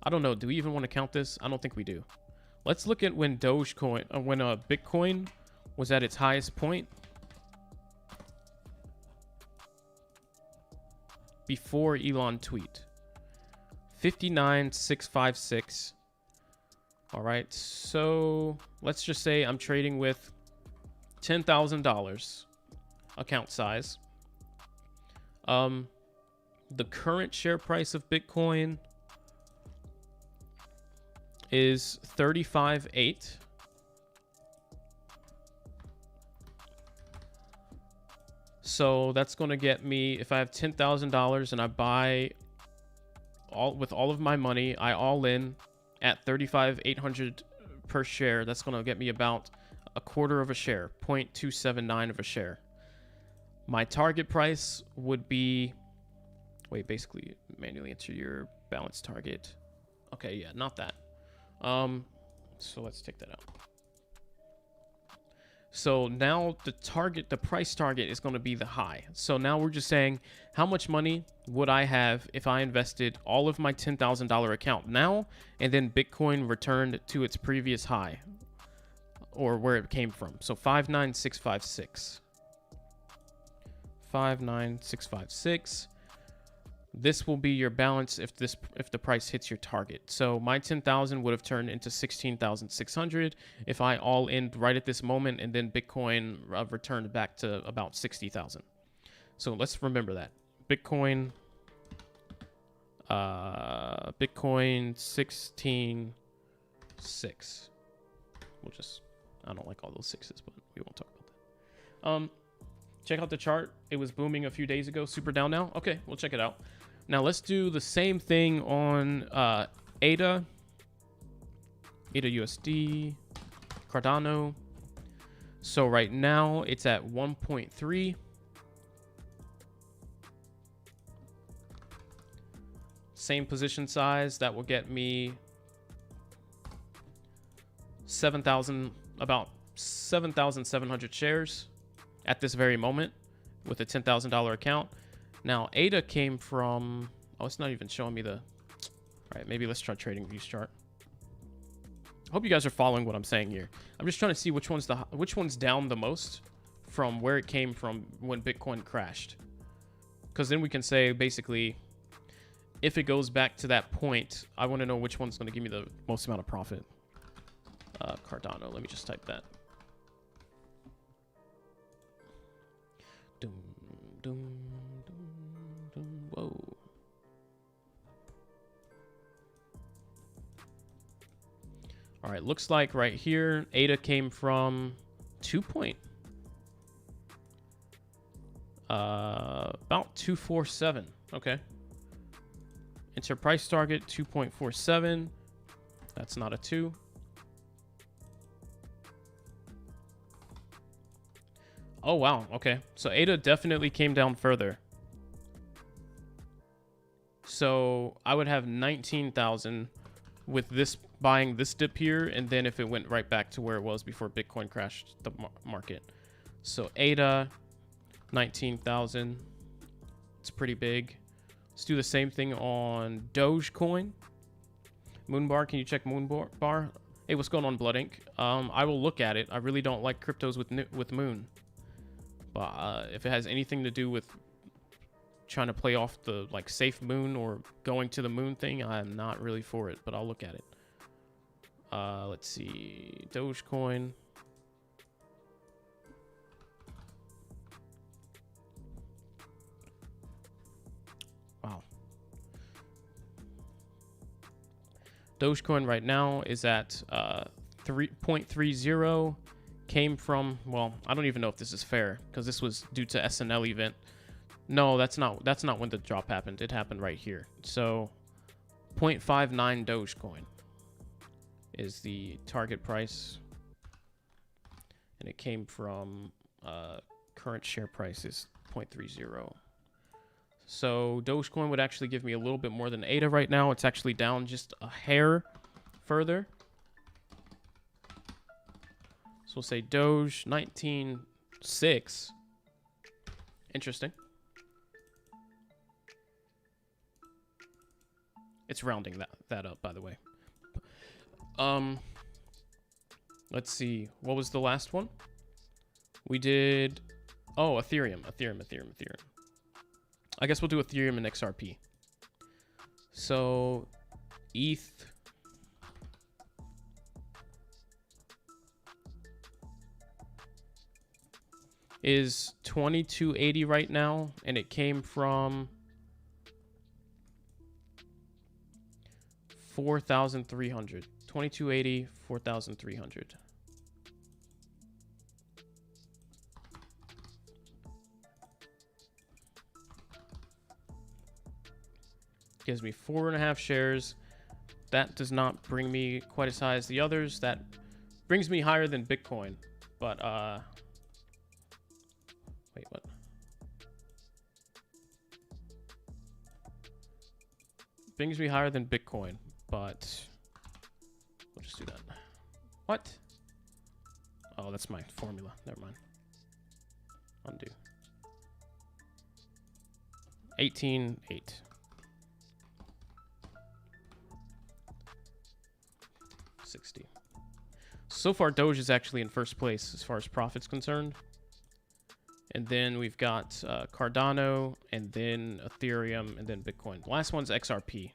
I don't know, do we even want to count this? I don't think we do. Let's look at when Dogecoin, when Bitcoin was at its highest point before Elon tweet. 59,656. All right, so let's just say I'm trading with $10,000 account size. The current share price of Bitcoin is 35.8. So that's going to get me, if I have $10,000 and I buy with all of my money, I all in at 35,800 per share. That's going to get me about a quarter of a share, 0.279 of a share. My target price would be, wait, basically manually enter your balance target. Okay, yeah, not that. So let's take that out. So now the price target is going to be the high. So now we're just saying, how much money would I have if I invested all of my $10,000 account now, and then Bitcoin returned to its previous high, or where it came from? So 59656. 59656. This will be your balance if the price hits your target. So my 10,000 would have turned into 16,600 if I all in right at this moment, and then Bitcoin returned back to about 60,000. So let's remember that. Bitcoin 16.6. We'll just, I don't like all those sixes, but we won't talk about that. Check out the chart. It was booming a few days ago. Super down now. Okay, we'll check it out. Now let's do the same thing on ADA USD, Cardano. So right now it's at 1.3. Same position size. That will get me 7,000, about 7,700 shares at this very moment with a $10,000 account. Now, ADA came from, oh, it's not even showing me the, all right, maybe let's try trading views chart. I hope you guys are following what I'm saying here. I'm just trying to see which one's down the most from where it came from when Bitcoin crashed. Because then we can say, basically, if it goes back to that point, I want to know which one's going to give me the most amount of profit. Cardano, let me just type that. Doom, doom. Whoa. All right, looks like right here, ADA came from about 247. Okay. Enter price target 2.47. That's not a 2. Oh, wow. Okay. So ADA definitely came down further. So I would have 19,000 with this buying this dip here, and then if it went right back to where it was before Bitcoin crashed the market. So ADA, 19,000. It's pretty big. Let's do the same thing on Dogecoin. Moonbar, can you check Moonbar? Hey, what's going on, Blood Ink? I will look at it. I really don't like cryptos with Moon. But if it has anything to do with trying to play off the like safe moon or going to the moon thing, I'm not really for it, but I'll look at it. Let's see, Dogecoin. Wow. Dogecoin right now is at 3.30. Came from, well, I don't even know if this is fair because this was due to SNL event. No, that's not when the drop happened. It happened right here. So 0.59 Dogecoin is the target price, and it came from current share price is 0.30. So Dogecoin would actually give me a little bit more than ADA right now. It's actually down just a hair further. So we'll say Doge 19.6. Interesting. It's rounding that up, by the way. Let's see. What was the last one? We did... Oh, Ethereum. I guess we'll do Ethereum and XRP. So, ETH... is 2280 right now, and it came from 4,300. 2280, 4,300. Gives me 4.5 shares. That does not bring me quite as high as the others. That brings me higher than Bitcoin, but wait, what? Brings me higher than Bitcoin, but we'll just do that. What? Oh, that's my formula. Never mind. Undo. 18.8. So far, Doge is actually in first place as far as profits concerned. And then we've got Cardano, and then Ethereum, and then Bitcoin. The last one's XRP.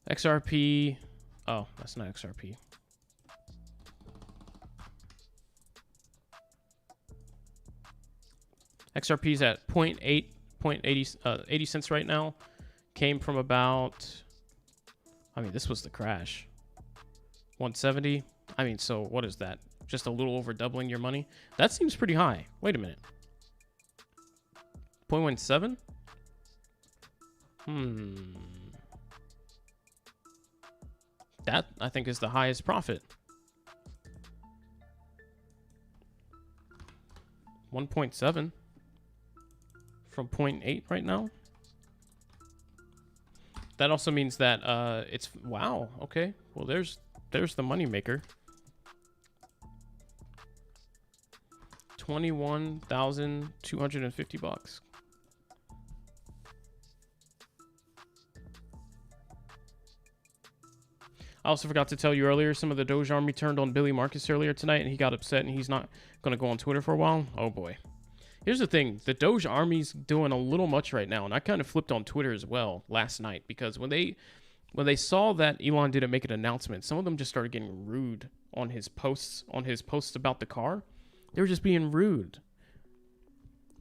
XRP. Oh, that's not XRP. XRP is at 80 cents right now. Came from about, I mean, this was the crash. 170. I mean, so what is that? Just a little over doubling your money? That seems pretty high. Wait a minute. 0.17? That, I think, is the highest profit. 1.7 from 0.8 right now. That also means that it's, wow, okay. Well, there's the money maker. 21,250 bucks. I also forgot to tell you earlier, some of the Doge army turned on Billy Marcus earlier tonight, and he got upset, and he's not going to go on Twitter for a while. Oh, boy. Here's the thing. The Doge army's doing a little much right now, and I kind of flipped on Twitter as well last night, because when they saw that Elon didn't make an announcement, some of them just started getting rude on his posts about the car. They were just being rude.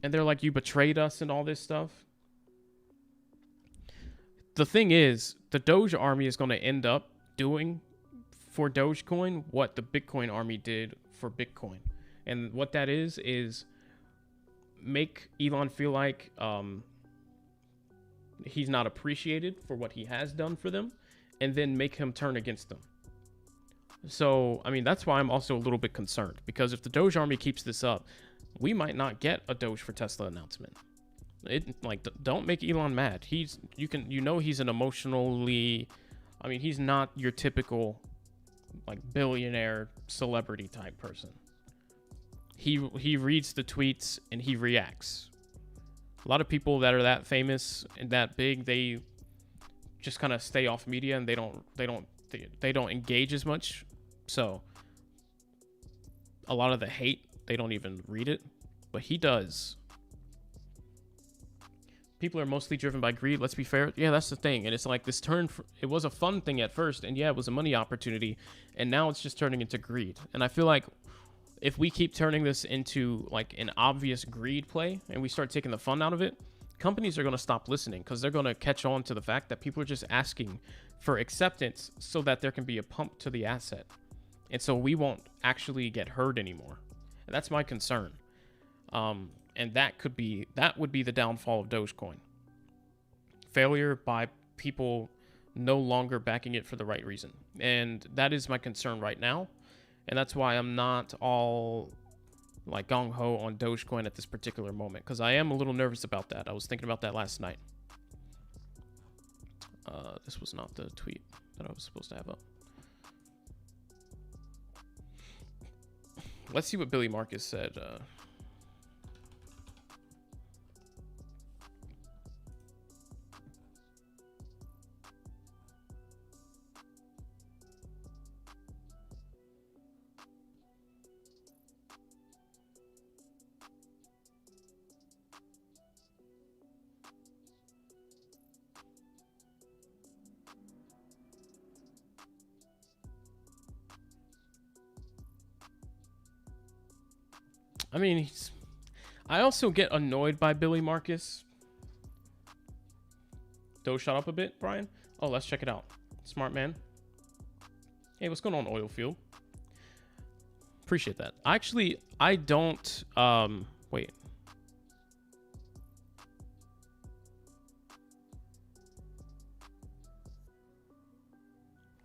And they're like, you betrayed us and all this stuff. The thing is, the Doge army is going to end up doing for Dogecoin what the Bitcoin army did for Bitcoin. And what that is make Elon feel like he's not appreciated for what he has done for them, and then make him turn against them. So, I mean, that's why I'm also a little bit concerned, because if the Doge army keeps this up, we might not get a Doge for Tesla announcement. Don't make Elon mad. He's an emotionally, I mean, he's not your typical like billionaire celebrity type person. He reads the tweets and he reacts. A lot of people that are that famous and that big, they just kind of stay off media and they don't engage as much. So a lot of the hate, they don't even read it, but he does. People are mostly driven by greed. Let's be fair. Yeah, that's the thing. And it's like this it was a fun thing at first, and yeah, it was a money opportunity, and now it's just turning into greed. And I feel like if we keep turning this into like an obvious greed play and we start taking the fun out of it, companies are going to stop listening, because they're going to catch on to the fact that people are just asking for acceptance so that there can be a pump to the asset. And so we won't actually get heard anymore. And that's my concern. And that would be the downfall of Dogecoin. Failure by people no longer backing it for the right reason. And that is my concern right now. And that's why I'm not all like gung-ho on Dogecoin at this particular moment, because I am a little nervous about that. I was thinking about that last night. This was not the tweet that I was supposed to have up. Let's see what Billy Marcus said. I mean, I also get annoyed by Billy Marcus. Doge shot up a bit, Brian. Oh, let's check it out. Smart man. Hey, what's going on, Oilfield? Appreciate that. Actually, I don't. Wait.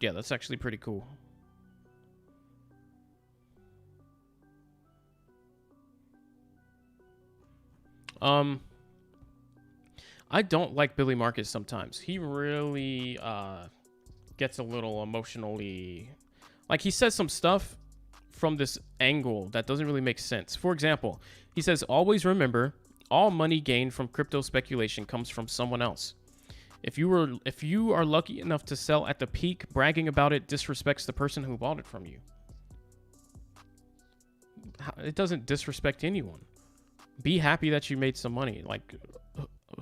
Yeah, that's actually pretty cool. I don't like Billy Marcus sometimes. He really gets a little emotionally, like, he says some stuff from this angle that doesn't really make sense. For example, he says, always remember, all money gained from crypto speculation comes from someone else. If you are lucky enough to sell at the peak, bragging about it disrespects the person who bought it from you. It doesn't disrespect anyone. Be happy that you made some money. Like,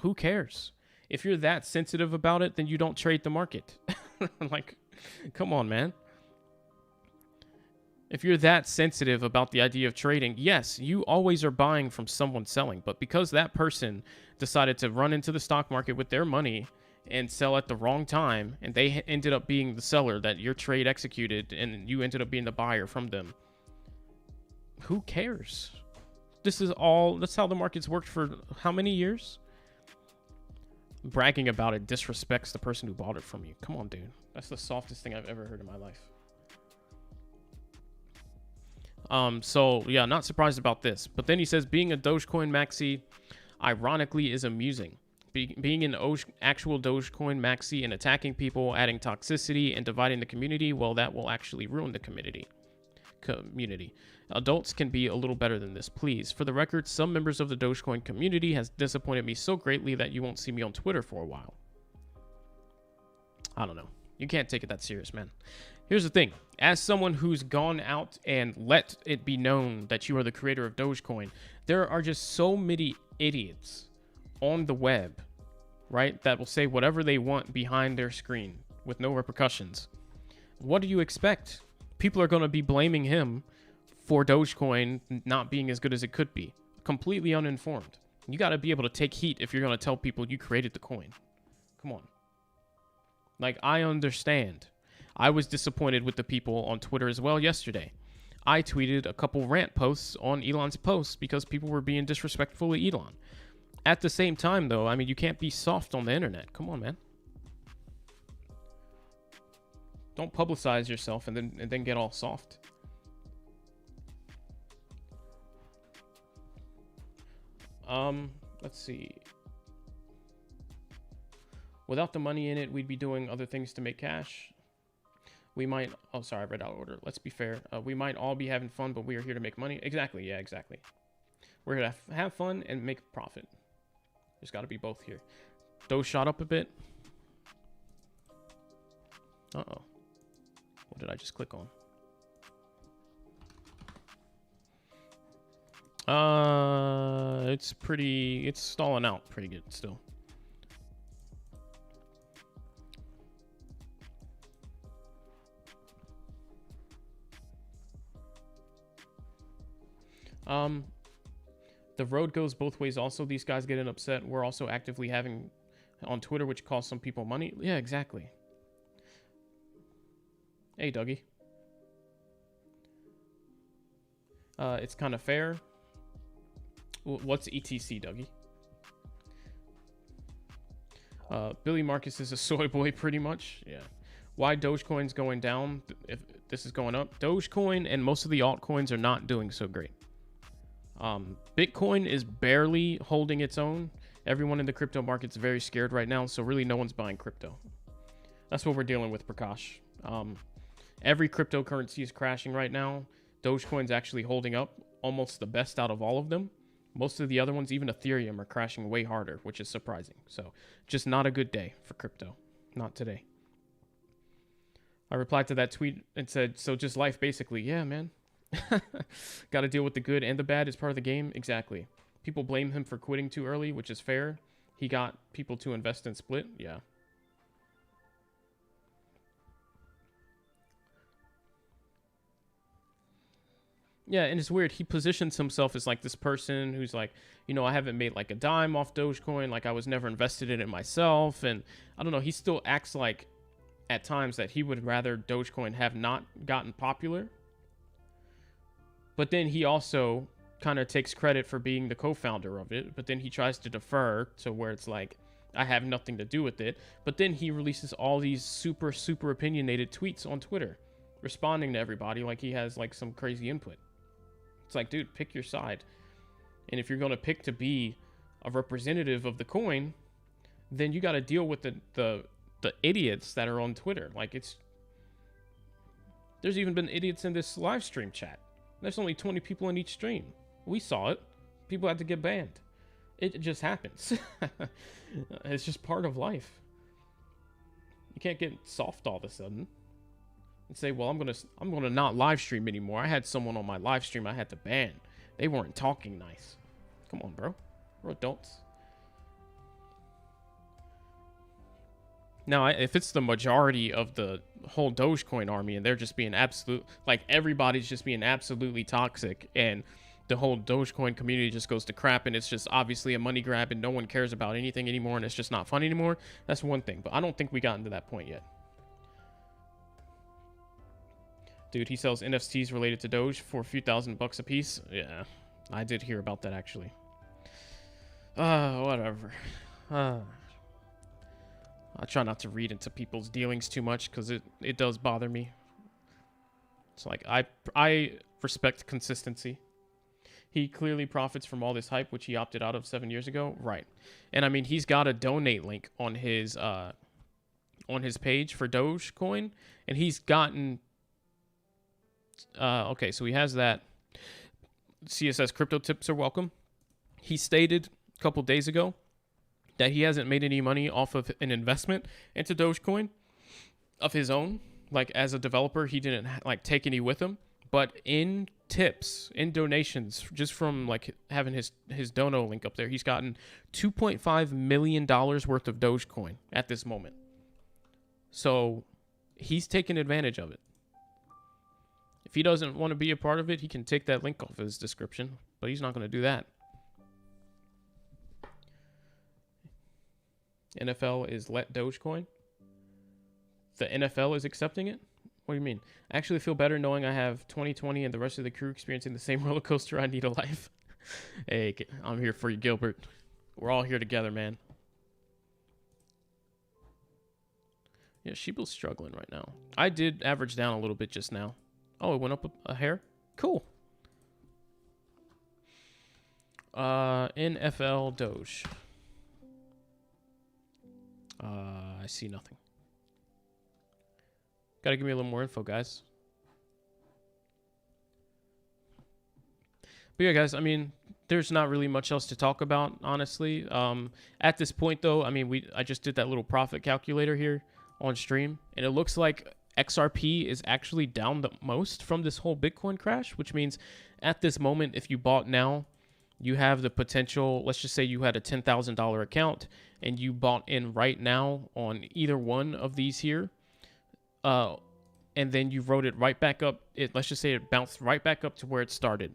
who cares? If you're that sensitive about it, then you don't trade the market. Like, come on, man. If you're that sensitive about the idea of trading, yes, you always are buying from someone selling. But because that person decided to run into the stock market with their money and sell at the wrong time, and they ended up being the seller that your trade executed, and you ended up being the buyer from them, who cares? That's how the market's worked for how many years? Bragging about it disrespects the person who bought it from you. Come on, dude. That's the softest thing I've ever heard in my life. So yeah, not surprised about this. But then he says, being a Dogecoin maxi, ironically, is amusing. Being an actual Dogecoin maxi and attacking people, adding toxicity, and dividing the community, well, that will actually ruin the community. Adults can be a little better than this, please. For the record, some members of the Dogecoin community has disappointed me so greatly that you won't see me on Twitter for a while. I don't know. You can't take it that serious, man. Here's the thing. As someone who's gone out and let it be known that you are the creator of Dogecoin, there are just so many idiots on the web, right, that will say whatever they want behind their screen with no repercussions. What do you expect? People are going to be blaming him for Dogecoin not being as good as it could be. Completely uninformed. You got to be able to take heat if you're going to tell people you created the coin. Come on. Like, I understand. I was disappointed with the people on Twitter as well yesterday. I tweeted a couple rant posts on Elon's posts because people were being disrespectful to Elon. At the same time, though, I mean, you can't be soft on the internet. Come on, man. Don't publicize yourself and then get all soft. Let's see. Without the money in it, we'd be doing other things to make cash. We might... Oh, sorry, I read out of order. Let's be fair. We might all be having fun, but we are here to make money. Exactly, yeah, exactly. We're here to have fun and make profit. There's got to be both here. Doge shot up a bit. Uh-oh. What did I just click on? It's stalling out pretty good still. The road goes both ways. Also, these guys getting upset. We're also actively having on Twitter, which costs some people money. Yeah, exactly. Hey, Dougie. It's kind of fair. What's ETC, Dougie? Billy Marcus is a soy boy, pretty much. Yeah. Why Dogecoin's going down if this is going up? Dogecoin and most of the altcoins are not doing so great. Bitcoin is barely holding its own. Everyone in the crypto market's very scared right now, so really no one's buying crypto. That's what we're dealing with, Prakash. Every cryptocurrency is crashing right now. Dogecoin's actually holding up almost the best out of all of them. Most of the other ones, even Ethereum, are crashing way harder, which is surprising. So just not a good day for crypto. Not today. I replied to that tweet and said, so just life basically. Yeah, man. Got to deal with the good and the bad as part of the game. Exactly. People blame him for quitting too early, which is fair. He got people to invest in Split. Yeah. Yeah, and it's weird. He positions himself as like this person who's like, you know, I haven't made like a dime off Dogecoin. Like I was never invested in it myself. And I don't know. He still acts like at times that he would rather Dogecoin have not gotten popular. But then he also kind of takes credit for being the co-founder of it. But then he tries to defer to where it's like, I have nothing to do with it. But then he releases all these super, super opinionated tweets on Twitter, responding to everybody like he has like some crazy input. It's like, dude, pick your side. And if you're going to pick to be a representative of the coin, then you got to deal with the idiots that are on Twitter. Like there's even been idiots in this live stream chat. There's only 20 people in each stream. We saw it. People had to get banned. It just happens. It's just part of life. You can't get soft all of a sudden and say, well, I'm gonna not live stream anymore. I had someone on my live stream I had to ban. They weren't talking nice. Come on, bro. We're adults. Now, if it's the majority of the whole Dogecoin army and they're just being everybody's just being absolutely toxic and the whole Dogecoin community just goes to crap and it's just obviously a money grab and no one cares about anything anymore and it's just not fun anymore, that's one thing. But I don't think we got into that point yet. Dude, he sells NFTs related to Doge for a few $1,000 a piece. Yeah, I did hear about that actually. Whatever. I try not to read into people's dealings too much because it does bother me. It's like I respect consistency. He clearly profits from all this hype, which he opted out of 7 years ago. Right. And I mean, he's got a donate link on his page for Dogecoin, and he's gotten okay, so he has that. CSS crypto tips are welcome. He stated a couple days ago that he hasn't made any money off of an investment into Dogecoin of his own. Like as a developer, he didn't take any with him, but in tips, in donations, just from like having his dono link up there, he's gotten $2.5 million worth of Dogecoin at this moment. So he's taking advantage of it. If he doesn't want to be a part of it, he can take that link off his description, but he's not going to do that. NFL is let Dogecoin. The NFL is accepting it? What do you mean? I actually feel better knowing I have 2020 and the rest of the crew experiencing the same roller coaster I need a life. Hey, I'm here for you, Gilbert. We're all here together, man. Yeah, Shiba's struggling right now. I did average down a little bit just now. Oh, it went up a hair? Cool. NFL Doge. I see nothing. Gotta give me a little more info, guys. But yeah, guys, I mean, there's not really much else to talk about, honestly. At this point, though, I mean, I just did that little profit calculator here on stream, and it looks like XRP is actually down the most from this whole Bitcoin crash, which means at this moment, if you bought now, you have the potential. Let's just say you had a $10,000 account and you bought in right now on either one of these here, and then you wrote it right back up. Let's just say it bounced right back up to where it started.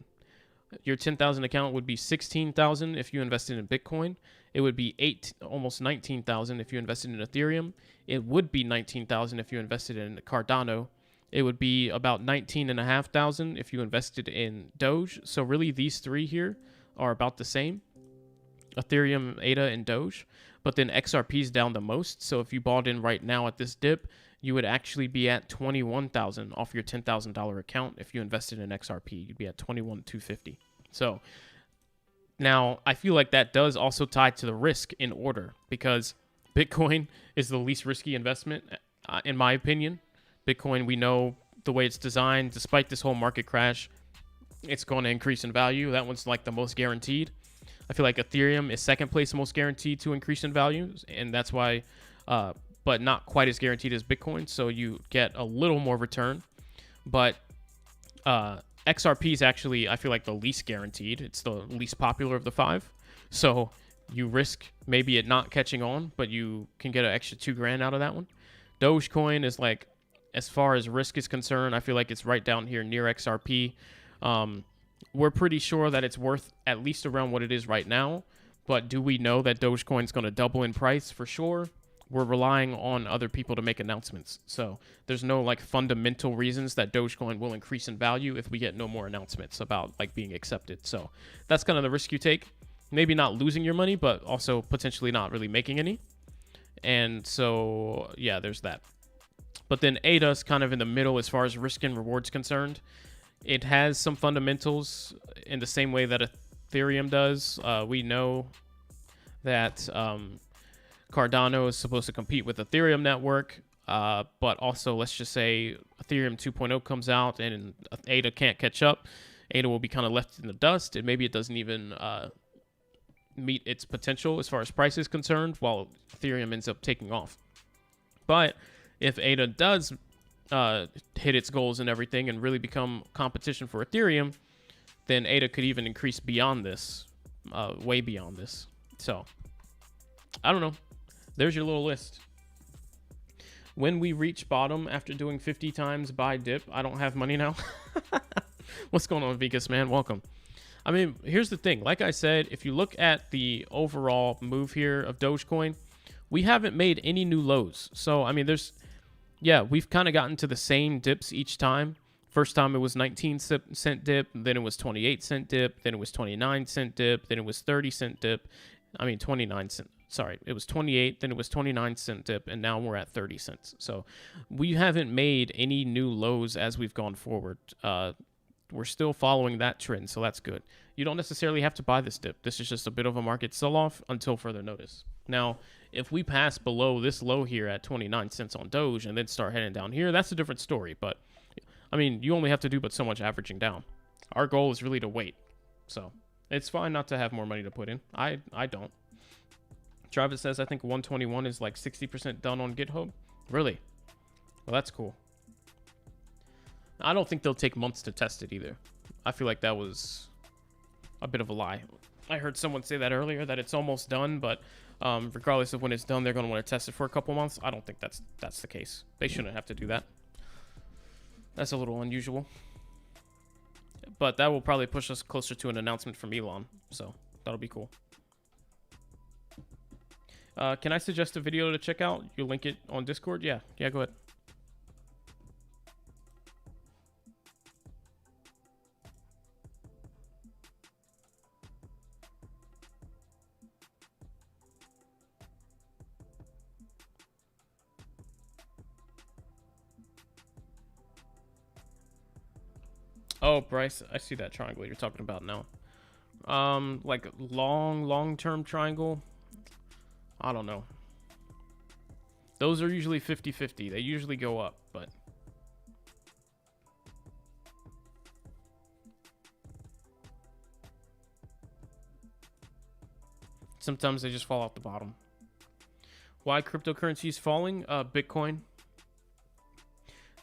Your 10,000 account would be 16,000 if you invested in Bitcoin. It would be almost 19,000 if you invested in Ethereum. It would be 19,000 if you invested in Cardano. It would be about 19,500 if you invested in Doge. So really, these three here are about the same. Ethereum, ADA, and Doge, but then XRP is down the most. So if you bought in right now at this dip, you would actually be at 21,000 off your $10,000 account. If you invested in XRP, you'd be at 21,250. So now I feel like that does also tie to the risk in order, because Bitcoin is the least risky investment, in my opinion. Bitcoin, we know the way it's designed, despite this whole market crash, it's going to increase in value. That one's like the most guaranteed. I feel like Ethereum is second place most guaranteed to increase in value, and that's why, but not quite as guaranteed as Bitcoin, so you get a little more return. But XRP is actually, I feel like, the least guaranteed. It's the least popular of the 5. So you risk maybe it not catching on, but you can get an extra $2,000 out of that one. Dogecoin is like, as far as risk is concerned, I feel like it's right down here near XRP. We're pretty sure that it's worth at least around what it is right now. But do we know that Dogecoin is going to double in price? For sure. We're relying on other people to make announcements. So there's no like fundamental reasons that Dogecoin will increase in value if we get no more announcements about like being accepted. So that's kind of the risk you take. Maybe not losing your money, but also potentially not really making any. And so, yeah, there's that. But then ADA is kind of in the middle as far as risk and rewards concerned. It has some fundamentals in the same way that Ethereum does. We know that Cardano is supposed to compete with Ethereum network, but also let's just say Ethereum 2.0 comes out and ADA can't catch up. ADA will be kind of left in the dust, and maybe it doesn't even meet its potential as far as price is concerned, while Ethereum ends up taking off. But if ADA does hit its goals and everything and really become competition for Ethereum, then ADA could even increase beyond this, way beyond this. So, I don't know. There's your little list. When we reach bottom after doing 50 times buy dip, I don't have money now. What's going on, Vegas, man? Welcome. I mean, here's the thing. Like I said, if you look at the overall move here of Dogecoin, we haven't made any new lows. So, I mean, we've kind of gotten to the same dips each time. First time it was 19-cent dip, then it was 28-cent dip, then it was 29-cent dip, then it was 30-cent dip. I mean, 29 cent. Sorry, it was 28, then it was 29-cent dip, and now we're at 30 cents. So we haven't made any new lows as we've gone forward. We're still following that trend, so that's good. You don't necessarily have to buy this dip. This is just a bit of a market sell-off until further notice. Now, if we pass below this low here at 29 cents on Doge and then start heading down here, that's a different story. But, I mean, you only have to do but so much averaging down. Our goal is really to wait. So it's fine not to have more money to put in. I don't. Travis says, I think 121 is like 60% done on GitHub. Really? Well, that's cool. I don't think they'll take months to test it either. I feel like that was a bit of a lie. I heard someone say that earlier, that it's almost done, but regardless of when it's done, they're going to want to test it for a couple months. I don't think that's the case. They shouldn't have to do that. That's a little unusual. But that will probably push us closer to an announcement from Elon, so that'll be cool. Can I suggest a video to check out? You'll link it on Discord? Yeah, go ahead. Oh, Bryce, I see that triangle you're talking about now. Like long-term triangle. I don't know. Those are usually 50-50. They usually go up, but sometimes they just fall off the bottom. Why cryptocurrency is falling? Bitcoin.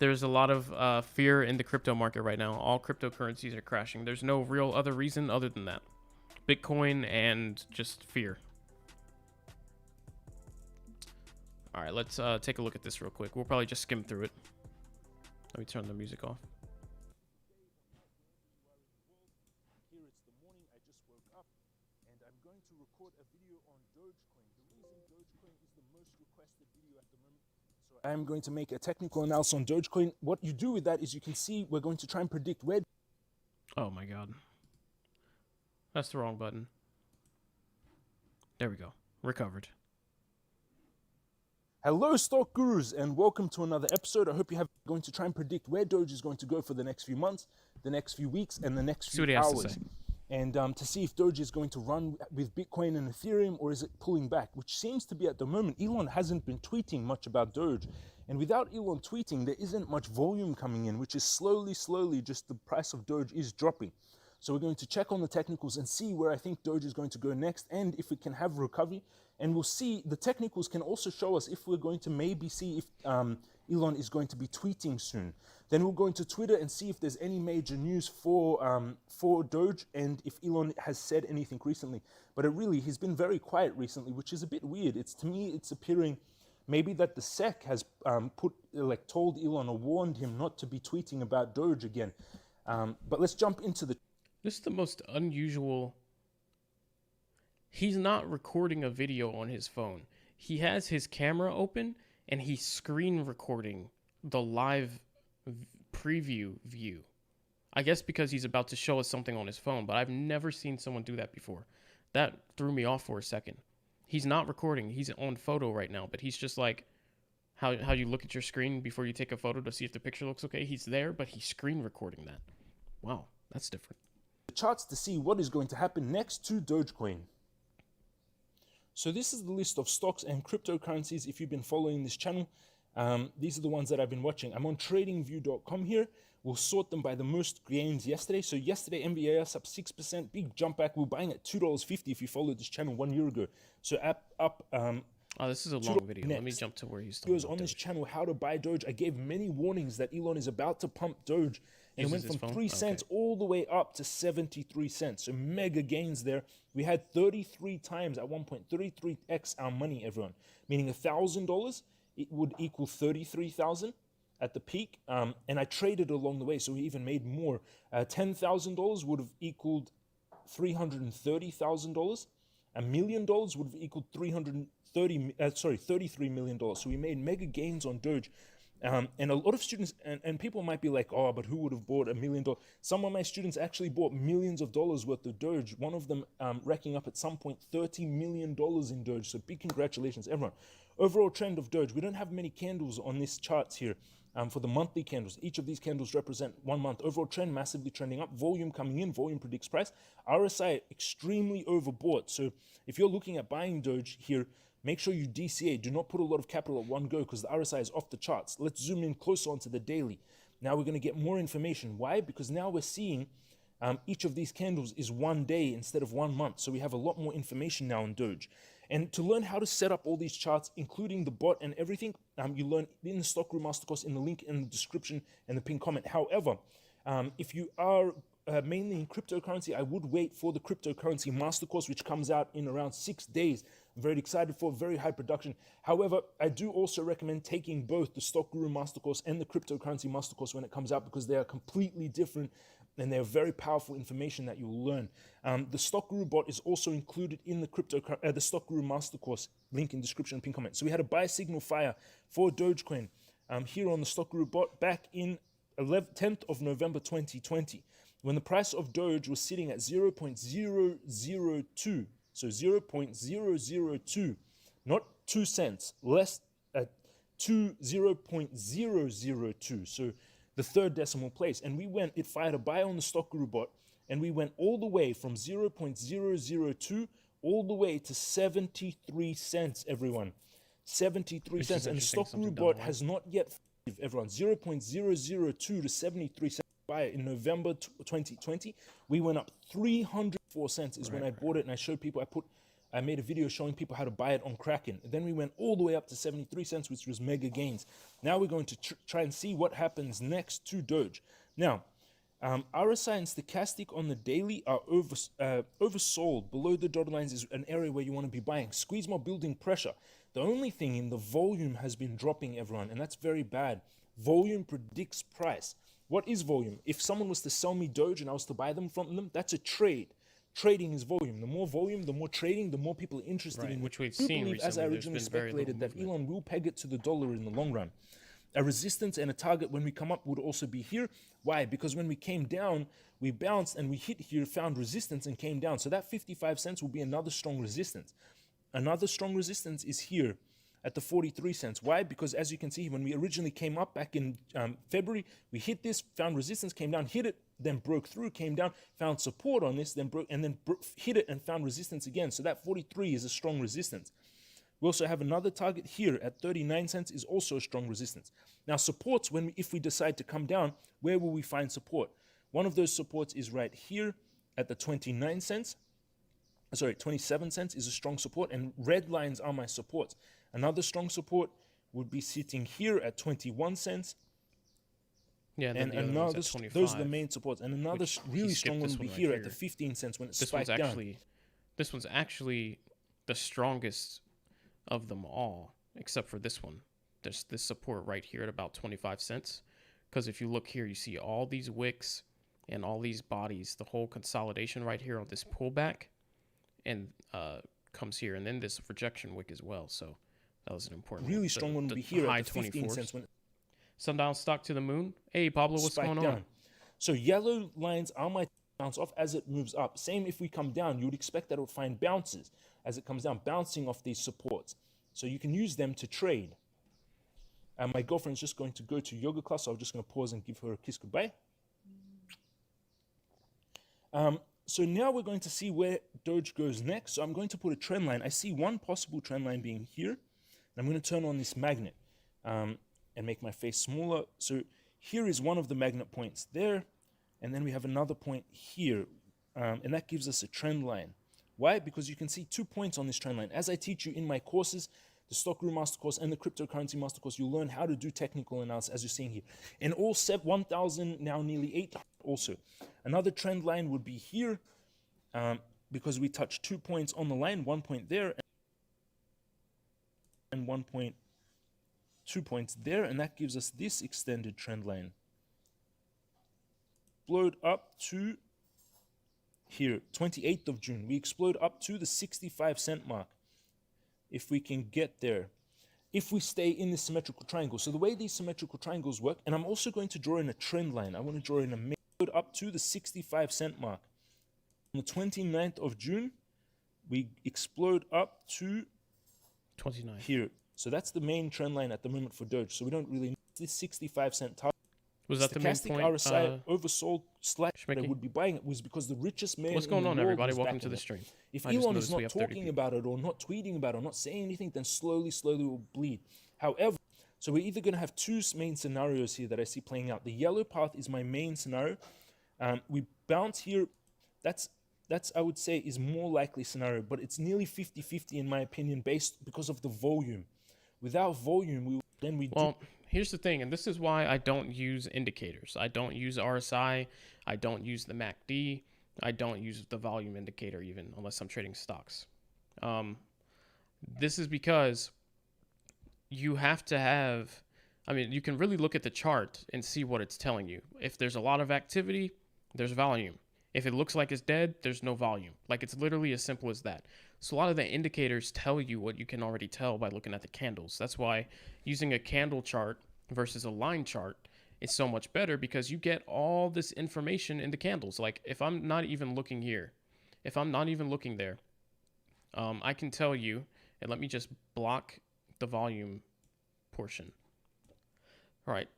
There's a lot of fear in the crypto market right now. All cryptocurrencies are crashing. There's no real other reason other than that. Bitcoin and just fear. All right, let's take a look at this real quick. We'll probably just skim through it. Let me turn the music off. Here it's the morning, I just woke up, and I'm going to record a video on Dogecoin. The reason Dogecoin is the most requested video at the moment. So I'm going to make a technical analysis on Dogecoin. What you do with that is you can see we're going to try and predict where... Oh my god. That's the wrong button. There we go. Recovered. Hello, stock gurus, and welcome to another episode. I hope you have going to try and predict where Doge is going to go for the next few months, the next few weeks, and the next See what he few has to hours. say. And to see if Doge is going to run with Bitcoin and Ethereum, or is it pulling back, which seems to be at the moment. Elon hasn't been tweeting much about Doge. And without Elon tweeting, there isn't much volume coming in, which is slowly, just the price of Doge is dropping. So we're going to check on the technicals and see where I think Doge is going to go next and if it can have recovery. And we'll see, the technicals can also show us if we're going to maybe see if Elon is going to be tweeting soon. Then we'll go into Twitter and see if there's any major news for Doge and if Elon has said anything recently. But he's been very quiet recently, which is a bit weird. To me, it's appearing maybe that the SEC has told Elon or warned him not to be tweeting about Doge again. But let's jump into the... This is the most unusual. He's not recording a video on his phone. He has his camera open and he's screen recording the live preview view. I guess because he's about to show us something on his phone, but I've never seen someone do that before. That threw me off for a second. He's not recording. He's on photo right now, but he's just like how you look at your screen before you take a photo to see if the picture looks okay. He's there, but he's screen recording that. Wow, that's different. Charts to see what is going to happen next to Dogecoin. So this is the list of stocks and cryptocurrencies. If you've been following this channel, these are the ones that I've been watching. I'm on tradingview.com here. We'll sort them by the most gains yesterday. So yesterday, MBAS up 6%, big jump back. We're buying at $2.50 if you followed this channel 1 year ago. So up. Oh, this is a long video. Let me jump to where he's talking about on this channel how to buy Doge. I gave many warnings that Elon is about to pump Doge. And it went from 3 cents all the way up to 73 cents. So mega gains there. We had 33 times at one point, 33x our money, everyone. Meaning $1,000, it would equal 33,000 at the peak. And I traded along the way, so we even made more. $10,000 would have equaled $330,000. $1 million would have equaled $33 million. So we made mega gains on Doge. And a lot of students, and people might be like, oh, but who would have bought $1 million? Some of my students actually bought millions of dollars worth of Doge. One of them racking up at some point $30 million in Doge. So big congratulations, everyone. Overall trend of Doge. We don't have many candles on this charts here for the monthly candles. Each of these candles represent 1 month. Overall trend massively trending up. Volume coming in. Volume predicts price. RSI extremely overbought. So if you're looking at buying Doge here, make sure you DCA. Do not put a lot of capital at one go because the RSI is off the charts. Let's zoom in closer onto the daily. Now we're going to get more information. Why? Because now we're seeing each of these candles is 1 day instead of 1 month. So we have a lot more information now on Doge. And to learn how to set up all these charts, including the bot and everything, you learn in the Stockroom Masterclass in the link in the description and the pinned comment. However, if you are mainly in cryptocurrency, I would wait for the cryptocurrency masterclass, which comes out in around 6 days. I'm very excited for, very high production. However, I do also recommend taking both the Stock Guru Mastercourse and the cryptocurrency mastercourse when it comes out because they are completely different and they're very powerful information that you'll learn. The Stock Guru bot is also included in the Stock Guru Mastercourse, link in description and pin comment. So we had a buy signal fire for Dogecoin here on the Stock Guru bot back in 10th of November 2020 when the price of Doge was sitting at 0.002. So 0.002, not 2 cents, less at 0.002. So the third decimal place. And it fired a buy on the Stock Guru bot, and we went all the way from 0.002 all the way to 73 cents, everyone. 73 cents. And the Stock Guru bot has not yet, everyone, 0.002 to 73 cents. Buy it in November 2020. We went up 304 cents is when I bought it, and I showed people. I made a video showing people how to buy it on Kraken. And then we went all the way up to 73 cents, which was mega gains. Now we're going to try and see what happens next to Doge. Now, RSI and stochastic on the daily are oversold. Below the dotted lines is an area where you want to be buying. Squeeze more building pressure. The only thing in the volume has been dropping, everyone, and that's very bad. Volume predicts price. What is volume? If someone was to sell me Doge and I was to buy them from them, that's a trade. Trading is volume. The more volume, the more trading, the more people are interested in which we've seen recently. As I originally speculated, that Elon will peg it to the dollar in the long run. A resistance and a target when we come up would also be here. Why? Because when we came down, we bounced and we hit here, found resistance and came down. So that 55 cents will be another strong resistance. another strong resistance is here at the 43 cents. Why? Because as you can see, when we originally came up back in February, we hit this, found resistance, came down, hit it, then broke through, came down, found support on this, then broke, and then hit it and found resistance again. So that 43 is a strong resistance. We also have another target here at 39 cents is also a strong resistance. Now supports, if we decide to come down, where will we find support? One of those supports is right here at the 29 cents. Sorry, 27 cents is a strong support, and red lines are my supports. Another strong support would be sitting here at 21 cents. Yeah, and another, those are the main supports. And another really strong one would be here at the 15 cents when it spiked down. This one's actually the strongest of them all, except for this one. There's this support right here at about 25 cents. Because if you look here, you see all these wicks and all these bodies, the whole consolidation right here on this pullback, and comes here, and then this rejection wick as well. So that was an important really strong one would be here at the 15 cents when sundown stock to the moon. Hey Pablo, what's going on? So yellow lines are my bounce off as it moves up. Same if we come down, you would expect that it would find bounces as it comes down, bouncing off these supports. So you can use them to trade. And my girlfriend's just going to go to yoga class, so I'm just going to pause and give her a kiss goodbye. So now we're going to see where Doge goes next. So I'm going to put a trend line. I see one possible trend line being here. And I'm going to turn on this magnet and make my face smaller. So here is one of the magnet points there. And then we have another point here. And that gives us a trend line. Why? Because you can see 2 points on this trend line. As I teach you in my courses, the Stock Room Master Course and the Cryptocurrency Master Course, you'll learn how to do technical analysis as you're seeing here. And all 1,000, now nearly 800 also. Another trend line would be here because we touched 2 points on the line, 1 point there and 2 points there. And that gives us this extended trend line. Explode up to here, 28th of June. We explode up to the 65-cent mark. If we can get there, if we stay in the symmetrical triangle. So the way these symmetrical triangles work, and I'm also going to draw in a trend line. I want to draw in a main up to the 65-cent mark. On the 29th of June, we explode up to 29 here. So that's the main trend line at the moment for Doge. So we don't really need this 65-cent target. Was that the main point? RSI oversold slash that would be buying it was because the richest man. What's going on, everybody? Welcome to the stream. If Elon is not talking about it or not tweeting about it or not saying anything, then slowly will bleed. However, so we're either going to have two main scenarios here that I see playing out. The yellow path is my main scenario. We bounce here. That's I would say is more likely scenario, but it's nearly 50-50 in my opinion, because of the volume. Without volume, here's the thing, and this is why I don't use indicators. I don't use RSI. I don't use the MACD. I don't use the volume indicator even, unless I'm trading stocks. This is because you have to have, you can really look at the chart and see what it's telling you. If there's a lot of activity, there's volume. If it looks like it's dead, there's no volume. Like, it's literally as simple as that. So a lot of the indicators tell you what you can already tell by looking at the candles. That's why using a candle chart versus a line chart is so much better, because you get all this information in the candles. Like, if I'm not even looking here, if I'm not even looking there, I can tell you, and let me just block the volume portion. All right.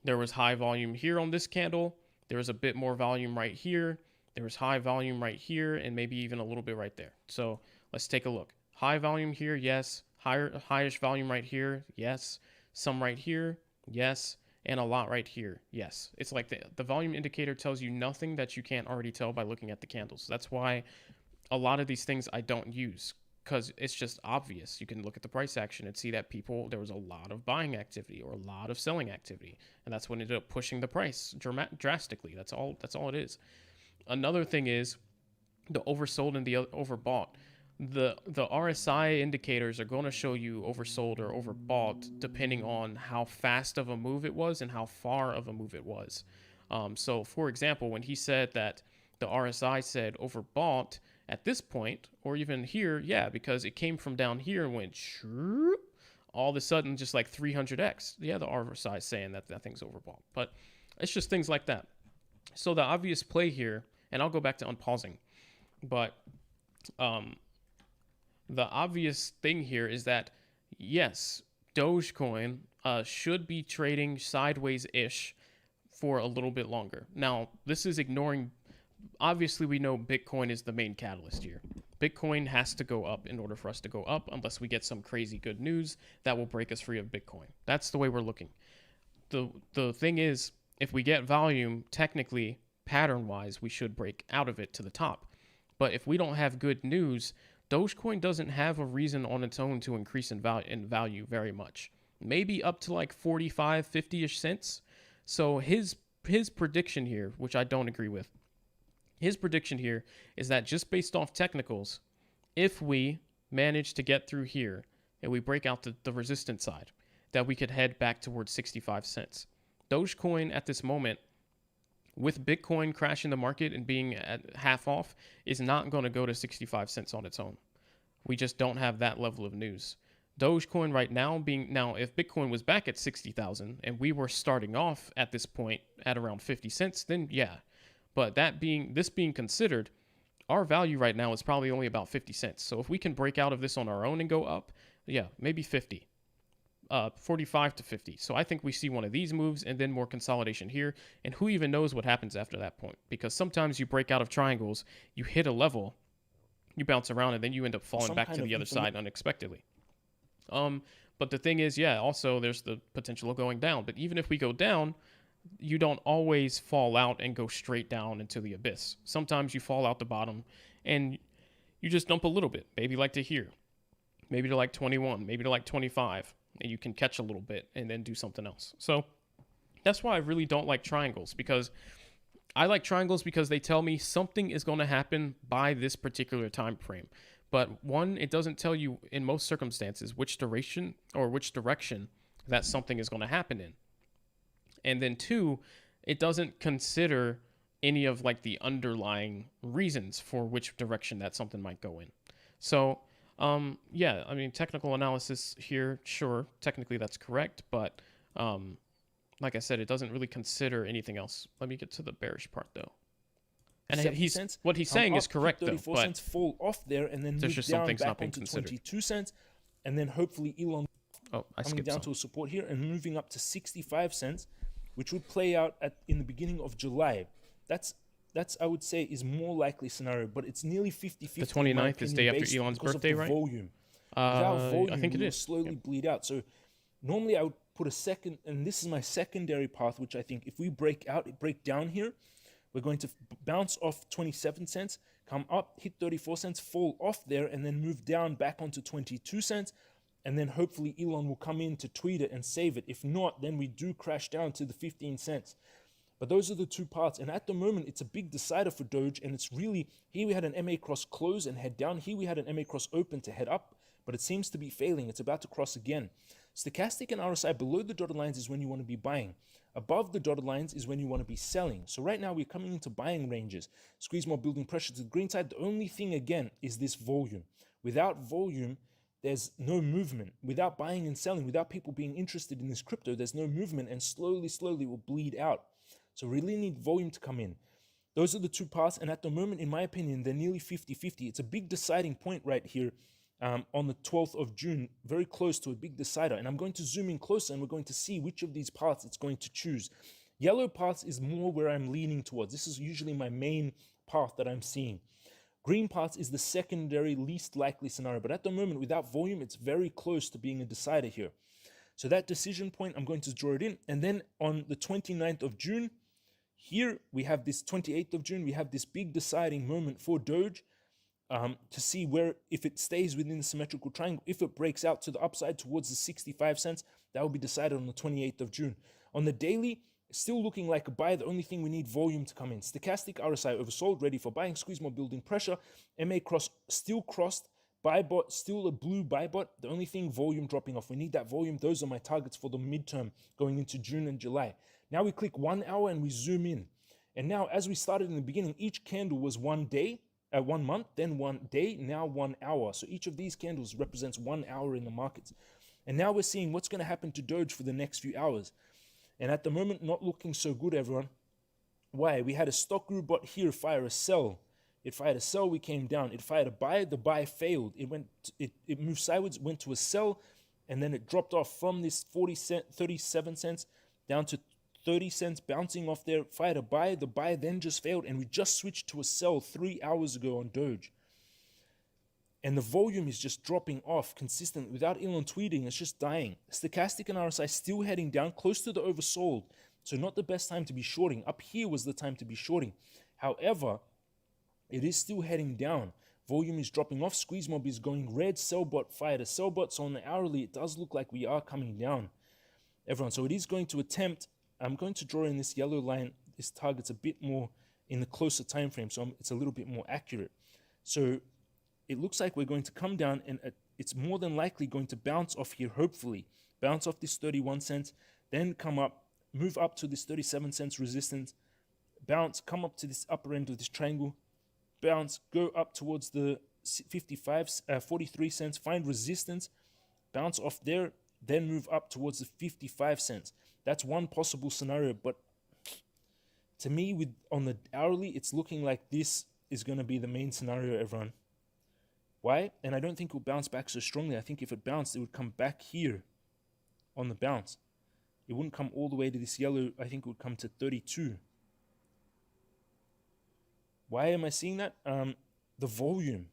There was high volume here on this candle. There was a bit more volume right here. There was high volume right here, and maybe even a little bit right there. So let's take a look. High volume here, yes. Highish volume right here, yes. Some right here, yes. And a lot right here, yes. It's like the volume indicator tells you nothing that you can't already tell by looking at the candles. That's why a lot of these things I don't use, because it's just obvious. You can look at the price action and see that there was a lot of buying activity or a lot of selling activity, and that's what ended up pushing the price drastically. That's all it is. Another thing is the oversold and the overbought. The RSI indicators are going to show you oversold or overbought depending on how fast of a move it was and how far of a move it was. So for example, when he said that the RSI said overbought at this point, or even here, yeah, because it came from down here and went all of a sudden just like 300x. Yeah, the RSI is saying that thing's overbought, but it's just things like that. So the obvious play here, and I'll go back to unpausing, but the obvious thing here is that, yes, Dogecoin should be trading sideways-ish for a little bit longer. Now, this is ignoring, obviously we know Bitcoin is the main catalyst here. Bitcoin has to go up in order for us to go up, unless we get some crazy good news that will break us free of Bitcoin. That's the way we're looking. The thing is, if we get volume, technically, pattern-wise, we should break out of it to the top. But if we don't have good news, Dogecoin doesn't have a reason on its own to increase in value very much. Maybe up to like 45, 50-ish cents. So his prediction here, which I don't agree with, his prediction here is that just based off technicals, if we manage to get through here and we break out the resistance side, that we could head back towards 65 cents. Dogecoin at this moment, with Bitcoin crashing the market and being at half off, is not going to go to 65 cents on its own. We just don't have that level of news. Dogecoin right now if Bitcoin was back at 60,000 and we were starting off at this point at around 50 cents, then yeah. But this being considered, our value right now is probably only about 50 cents. So if we can break out of this on our own and go up, yeah, maybe 50. 45 to 50. So I think we see one of these moves and then more consolidation here. And who even knows what happens after that point? Because sometimes you break out of triangles, you hit a level, you bounce around, and then you end up falling back to the other side unexpectedly. But the thing is, yeah, also there's the potential of going down. But even if we go down, you don't always fall out and go straight down into the abyss. Sometimes you fall out the bottom and you just dump a little bit, maybe like to here, maybe to like 21, maybe to like 25. And you can catch a little bit and then do something else. So that's why I really don't like triangles, because I like triangles because they tell me something is going to happen by this particular time frame. But one, it doesn't tell you in most circumstances which duration or which direction that something is going to happen in. And then two, it doesn't consider any of like the underlying reasons for which direction that something might go in. So yeah, I mean, technical analysis here, sure, technically that's correct, but like I said, it doesn't really consider anything else. Let me get to the bearish part though. And what he's saying is correct though, 34 but cents fall off there and then there's move just down some things back not being onto considered. 22 cents, and then hopefully Elon coming down to a support here and moving up to 65 cents, which would play out in the beginning of July. That's I would say is more likely scenario, but it's nearly 50-50. The 29th is day after Elon's birthday, right? Volume. Without volume, I think it will is. slowly bleed out. So normally I would put a second, and this is my secondary path, which I think if we break down here, we're going to bounce off 27 cents, come up, hit 34 cents, fall off there, and then move down back onto 22 cents. And then hopefully Elon will come in to tweet it and save it. If not, then we do crash down to the 15 cents. But those are the two parts. And at the moment, it's a big decider for Doge. And it's really, here we had an MA cross close and head down. Here we had an MA cross open to head up. But it seems to be failing. It's about to cross again. Stochastic and RSI below the dotted lines is when you want to be buying. Above the dotted lines is when you want to be selling. So right now we're coming into buying ranges. Squeeze more, building pressure to the green side. The only thing again is this volume. Without volume, there's no movement. Without buying and selling, without people being interested in this crypto, there's no movement, and slowly will bleed out. So we really need volume to come in. Those are the two parts, and at the moment, in my opinion, they're nearly 50-50. It's a big deciding point right here on the 12th of June, very close to a big decider. And I'm going to zoom in closer, and we're going to see which of these parts it's going to choose. Yellow parts is more where I'm leaning towards. This is usually my main path that I'm seeing. Green parts is the secondary, least likely scenario. But at the moment, without volume, it's very close to being a decider here. So that decision point, I'm going to draw it in. And then on the 29th of June, here we have this 28th of June, we have this big deciding moment for Doge to see where, if it stays within the symmetrical triangle, if it breaks out to the upside towards the 65 cents, that will be decided on the 28th of June. On the daily, still looking like a buy. The only thing we need volume to come in. Stochastic RSI oversold, ready for buying. Squeeze more, building pressure. MA cross still crossed. Buy bot, still a blue buy bot. The only thing, volume dropping off. We need that volume. Those are my targets for the midterm going into June and July. Now we click 1 hour and we zoom in. And now, as we started in the beginning, each candle was 1 day, 1 month, then 1 day, now 1 hour. So each of these candles represents 1 hour in the markets. And now we're seeing what's going to happen to Doge for the next few hours. And at the moment, not looking so good, everyone. Why? We had a stock group bot here fire a sell. It fired a sell, we came down. It fired a buy, the buy failed. It moved sideways, went to a sell, and then it dropped off from this 37 cents down to 30 cents, bouncing off there, fired a buy, the buy then just failed, and we just switched to a sell 3 hours ago on Doge. And the volume is just dropping off consistently without Elon tweeting. It's just dying. Stochastic and RSI still heading down, close to the oversold. So not the best time to be shorting. Up here was the time to be shorting. However, it is still heading down. Volume is dropping off. Squeeze mob is going red. Sellbot fired a sellbot. So on the hourly, it does look like we are coming down, everyone. So it is going to attempt. I'm going to draw in this yellow line. This target's a bit more in the closer time frame, so it's a little bit more accurate. So it looks like we're going to come down, and it's more than likely going to bounce off here, hopefully. Bounce off this 31 cents, then come up, move up to this 37 cents resistance, bounce, come up to this upper end of this triangle, bounce, go up towards the 43 cents, find resistance, bounce off there, then move up towards the 55 cents. That's one possible scenario, but to me, on the hourly, it's looking like this is going to be the main scenario, everyone. Why? And I don't think it will bounce back so strongly. I think if it bounced, it would come back here on the bounce. It wouldn't come all the way to this yellow. I think it would come to 32. Why am I seeing that? The volume.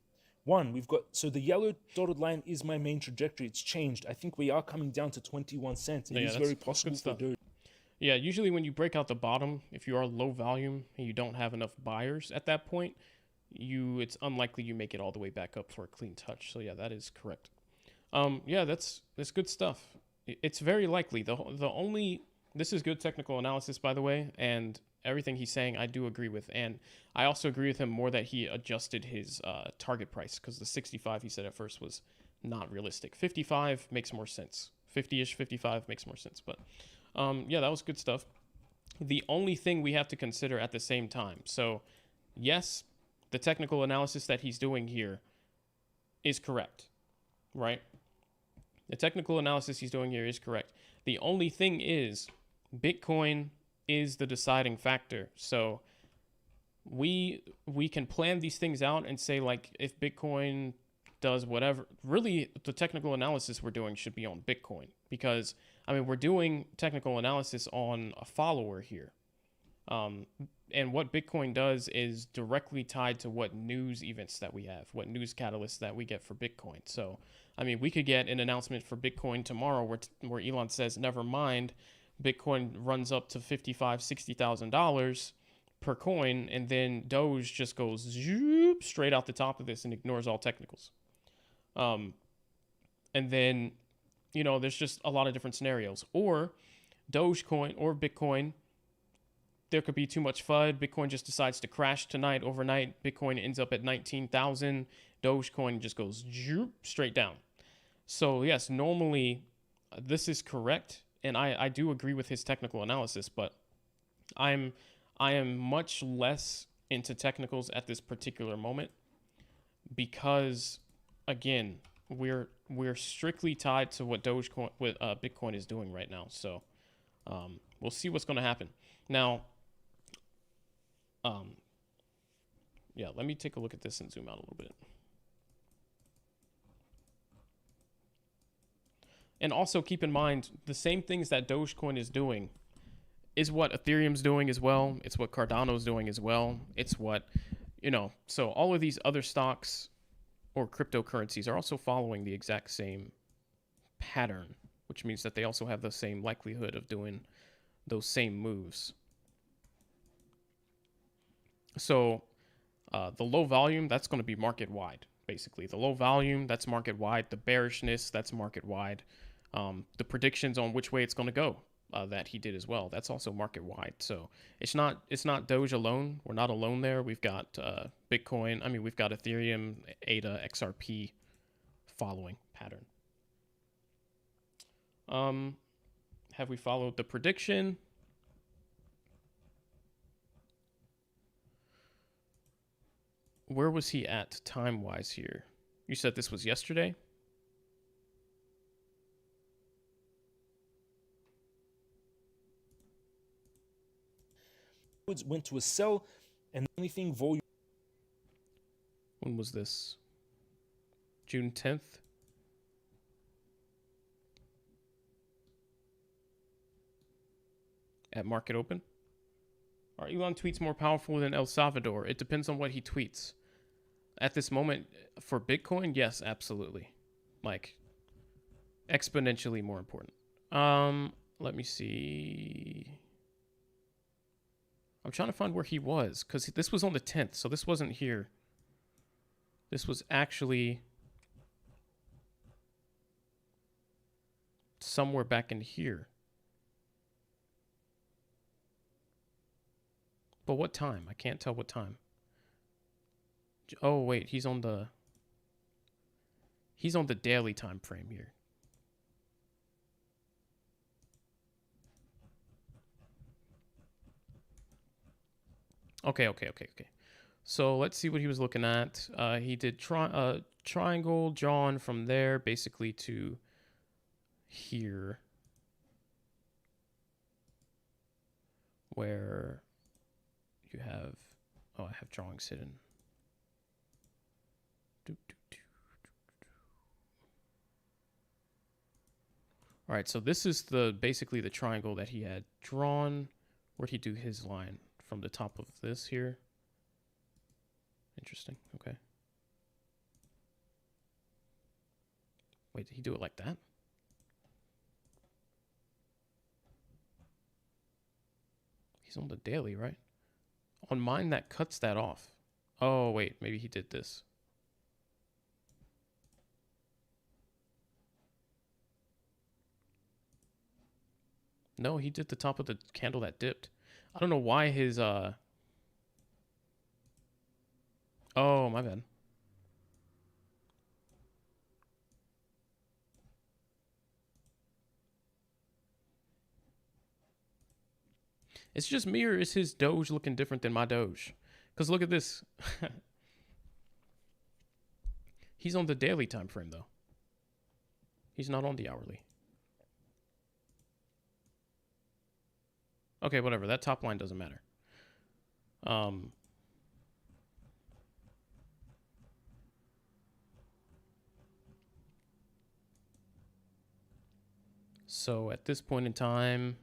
So the yellow dotted line is my main trajectory. It's changed. I think we are coming down to 21 cents. It is very possible for Doge. Yeah, usually when you break out the bottom, if you are low volume and you don't have enough buyers at that point, it's unlikely you make it all the way back up for a clean touch. So yeah, that is correct. Yeah, that's good stuff. It's very likely. This is good technical analysis, by the way, and everything he's saying I do agree with. And I also agree with him more that he adjusted his target price, because the 65 he said at first was not realistic. 55 makes more sense. 50-ish, 55 makes more sense. But yeah, that was good stuff. The only thing we have to consider at the same time. So yes, the technical analysis that he's doing here is correct, right? The technical analysis he's doing here is correct. The only thing is Bitcoin is the deciding factor. So we can plan these things out and say, like, if Bitcoin does whatever, really the technical analysis we're doing should be on Bitcoin, because I mean, we're doing technical analysis on a follower here. And what Bitcoin does is directly tied to what news events that we have, what news catalysts that we get for Bitcoin. So, I mean, we could get an announcement for Bitcoin tomorrow where Elon says, never mind, Bitcoin runs up to $55,000-$60,000 per coin, and then Doge just goes zoop straight out the top of this and ignores all technicals. And then, there's just a lot of different scenarios. Or Dogecoin or Bitcoin, there could be too much FUD. Bitcoin just decides to crash tonight, overnight. Bitcoin ends up at 19,000. Dogecoin just goes straight down. So yes, normally this is correct, and I do agree with his technical analysis, but I am much less into technicals at this particular moment, because again, we're strictly tied to what Bitcoin is doing right now. So we'll see what's going to happen. Now, yeah, let me take a look at this and zoom out a little bit. And also keep in mind, the same things that Dogecoin is doing is what Ethereum's doing as well. It's what Cardano's doing as well. It's what, so all of these other stocks or cryptocurrencies are also following the exact same pattern, which means that they also have the same likelihood of doing those same moves. So the low volume, that's going to be market wide, basically. The low volume, that's market wide. The bearishness, that's market wide. The predictions on which way it's going to go that he did as well, that's also market wide. So it's not Doge alone. We're not alone there. We've got Bitcoin. I mean, we've got Ethereum, ADA, XRP following pattern. Have we followed the prediction? Where was he at time-wise here? You said this was yesterday? Went to a sell, and the only thing volume When was this? June 10th? At market open? Are Elon tweets more powerful than El Salvador? It depends on what he tweets. At this moment, for Bitcoin, yes, absolutely. Like, exponentially more important. Let me see. I'm trying to find where he was, because this was on the 10th, so this wasn't here. This was actually somewhere back in here. But what time? I can't tell what time. Oh, wait, he's on the daily time frame here. Okay. So let's see what he was looking at. He did triangle drawn from there basically to here, where you have, oh, I have drawings hidden. All right, so this is basically the triangle that he had drawn. Where'd he do his line? From the top of this here. Interesting. Okay. Wait, did he do it like that? He's on the daily, right? On mine, that cuts that off. Oh, wait, maybe he did this. No, he did the top of the candle that dipped. I don't know why his, oh, my bad. It's just me, or is his Doge looking different than my Doge? Because look at this. He's on the daily time frame, though. He's not on the hourly. Okay, whatever. That top line doesn't matter. So at this point in time,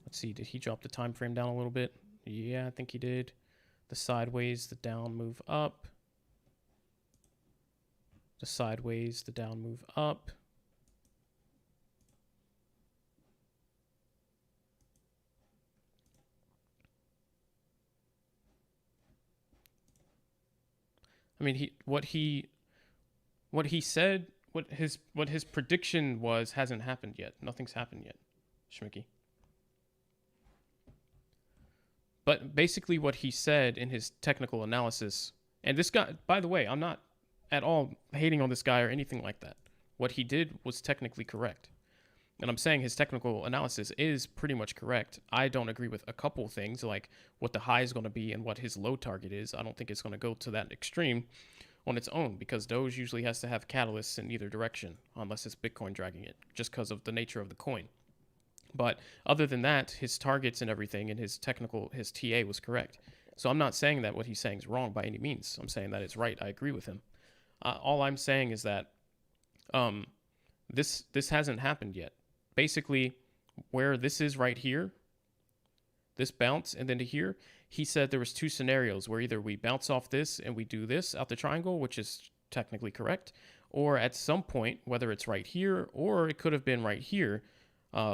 let's see, did he drop the time frame down a little bit? Yeah, I think he did. The sideways, the down move up. The sideways, the down move up. I mean, what he said, what his prediction was hasn't happened yet. Nothing's happened yet, Schmicky. But basically what he said in his technical analysis, and this guy, by the way, I'm not at all hating on this guy or anything like that. What he did was technically correct. And I'm saying his technical analysis is pretty much correct. I don't agree with a couple things, like what the high is going to be and what his low target is. I don't think it's going to go to that extreme on its own, because Doge usually has to have catalysts in either direction, unless it's Bitcoin dragging it, just because of the nature of the coin. But other than that, his targets and everything and his TA was correct. So I'm not saying that what he's saying is wrong by any means. I'm saying that it's right. I agree with him. All I'm saying is that this hasn't happened yet. Basically, where this is right here, this bounce, and then to here, he said there was two scenarios where either we bounce off this and we do this out the triangle, which is technically correct, or at some point, whether it's right here or it could have been right here,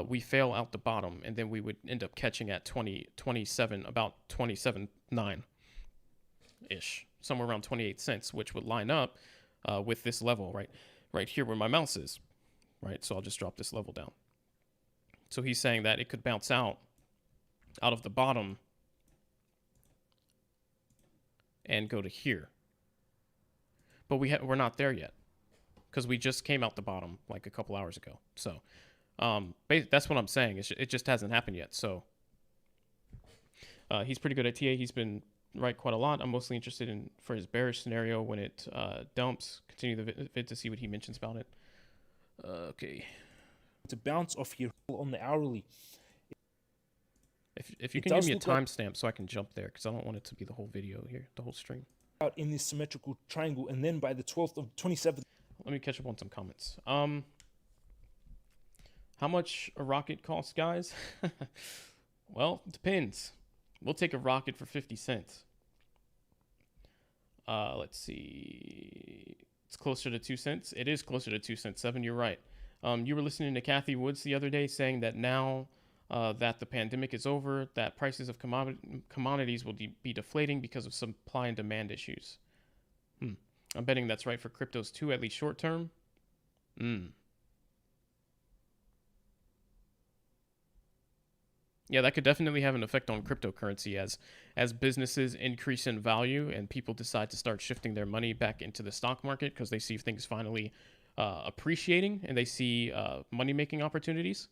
we fail out the bottom, and then we would end up catching at 27, about 27.9-ish, somewhere around 28 cents, which would line up with this level right here where my mouse is, right? So I'll just drop this level down. So he's saying that it could bounce out of the bottom and go to here. But we're not there yet, because we just came out the bottom like a couple hours ago. So that's what I'm saying. It just hasn't happened yet. So he's pretty good at TA. He's been right quite a lot. I'm mostly interested in for his bearish scenario when it dumps. Continue the vid to see what he mentions about it. Okay. To bounce off here on the hourly. If you can give me a timestamp so I can jump there, because I don't want it to be the whole video here, the whole stream. out in this symmetrical triangle, and then by the 12th of 27th. Let me catch up on some comments. How much a rocket costs, guys? Well, it depends. We'll take a rocket for 50 cents. Let's see. It's closer to 2 cents. It is closer to 2 cents. 7, you're right. You were listening to Kathy Woods the other day saying that now that the pandemic is over, that prices of commodities will be deflating because of supply and demand issues. I'm betting that's right for cryptos too, at least short term. Yeah, that could definitely have an effect on cryptocurrency as businesses increase in value and people decide to start shifting their money back into the stock market because they see things finally appreciating and they see money-making opportunities.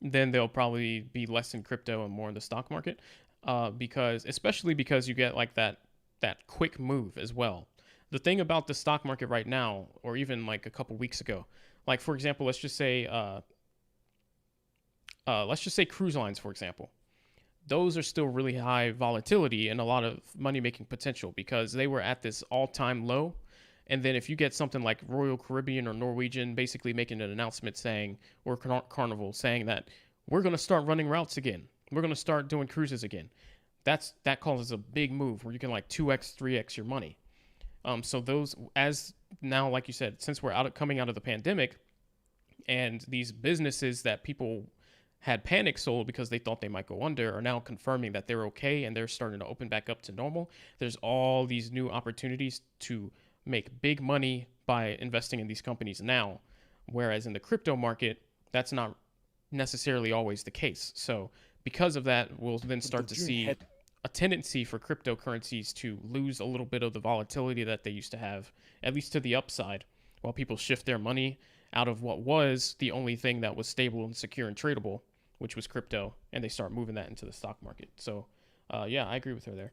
Then they'll probably be less in crypto and more in the stock market, especially because you get like that quick move as well. The thing about the stock market right now, or even like a couple weeks ago, like for example, let's just say cruise lines, for example. Those are still really high volatility and a lot of money-making potential because they were at this all-time low. And then if you get something like Royal Caribbean or Norwegian basically making an announcement saying, or Carnival saying that we're going to start running routes again, we're going to start doing cruises again, that causes a big move where you can like 2x, 3x your money. So those, as now, like you said, since we're coming out of the pandemic, and these businesses that people had panic sold because they thought they might go under are now confirming that they're okay and they're starting to open back up to normal. There's all these new opportunities to make big money by investing in these companies now, whereas in the crypto market, that's not necessarily always the case. So because of that, we'll then start to see a tendency for cryptocurrencies to lose a little bit of the volatility that they used to have, at least to the upside, while people shift their money out of what was the only thing that was stable and secure and tradable, which was crypto, and they start moving that into the stock market. So yeah, I agree with her there.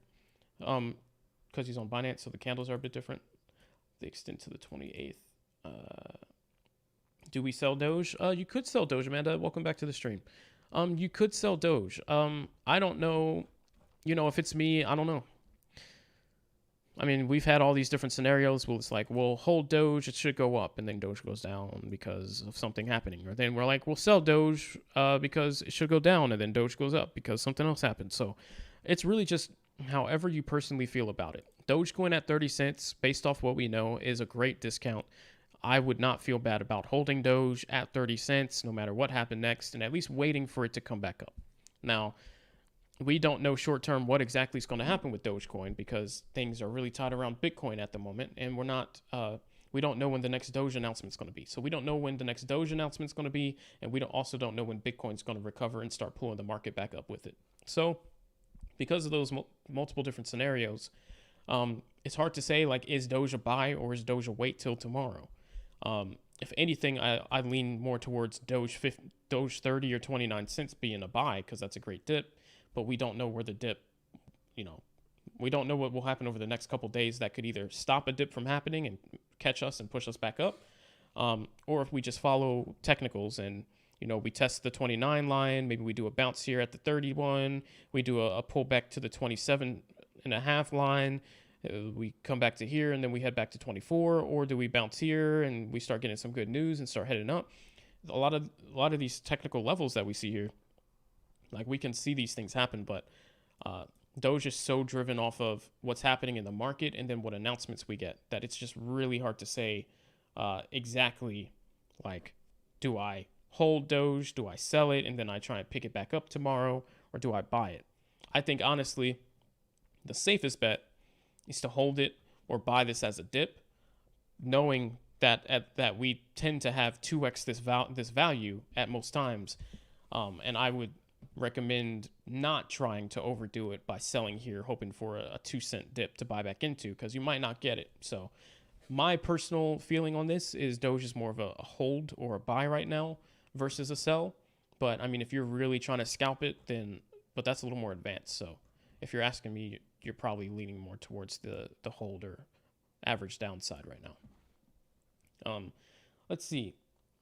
Because he's on Binance, so the candles are a bit different. They extend to the 28th. Do we sell Doge? You could sell Doge, Amanda. Welcome back to the stream. You could sell Doge. I don't know. If it's me, I don't know. I mean, we've had all these different scenarios where it's like, we'll hold Doge, it should go up, and then Doge goes down because of something happening. Or then we're like, we'll sell Doge because it should go down, and then Doge goes up because something else happened. So it's really just however you personally feel about it. Dogecoin at 30 cents, based off what we know, is a great discount. I would not feel bad about holding Doge at 30 cents, no matter what happened next, and at least waiting for it to come back up. Now, we don't know short term what exactly is going to happen with Dogecoin because things are really tied around Bitcoin at the moment, and we don't know when the next Doge announcement is going to be. So we don't know when the next Doge announcement is going to be, and we also don't know when Bitcoin is going to recover and start pulling the market back up with it. So because of those multiple different scenarios, it's hard to say, like, is Doge a buy or is Doge a wait till tomorrow? If anything, I lean more towards Doge 30 or 29 cents being a buy because that's a great dip. But we don't know where the dip, we don't know what will happen over the next couple days that could either stop a dip from happening and catch us and push us back up, or if we just follow technicals and, we test the 29 line, maybe we do a bounce here at the 31, we do a pullback to the 27.5 line, we come back to here and then we head back to 24, or do we bounce here and we start getting some good news and start heading up? A lot of these technical levels that we see here, like, we can see these things happen, but Doge is so driven off of what's happening in the market and then what announcements we get that it's just really hard to say exactly, like, do I hold Doge, do I sell it, and then I try and pick it back up tomorrow, or do I buy it? I think, honestly, the safest bet is to hold it or buy this as a dip, knowing that we tend to have 2x this value at most times, and I would recommend not trying to overdo it by selling here, hoping for a 2-cent dip to buy back into, because you might not get it. So my personal feeling on this is Doge is more of a hold or a buy right now versus a sell. But I mean, if you're really trying to scalp it, but that's a little more advanced. So if you're asking me, you're probably leaning more towards the hold or average downside right now. Let's see.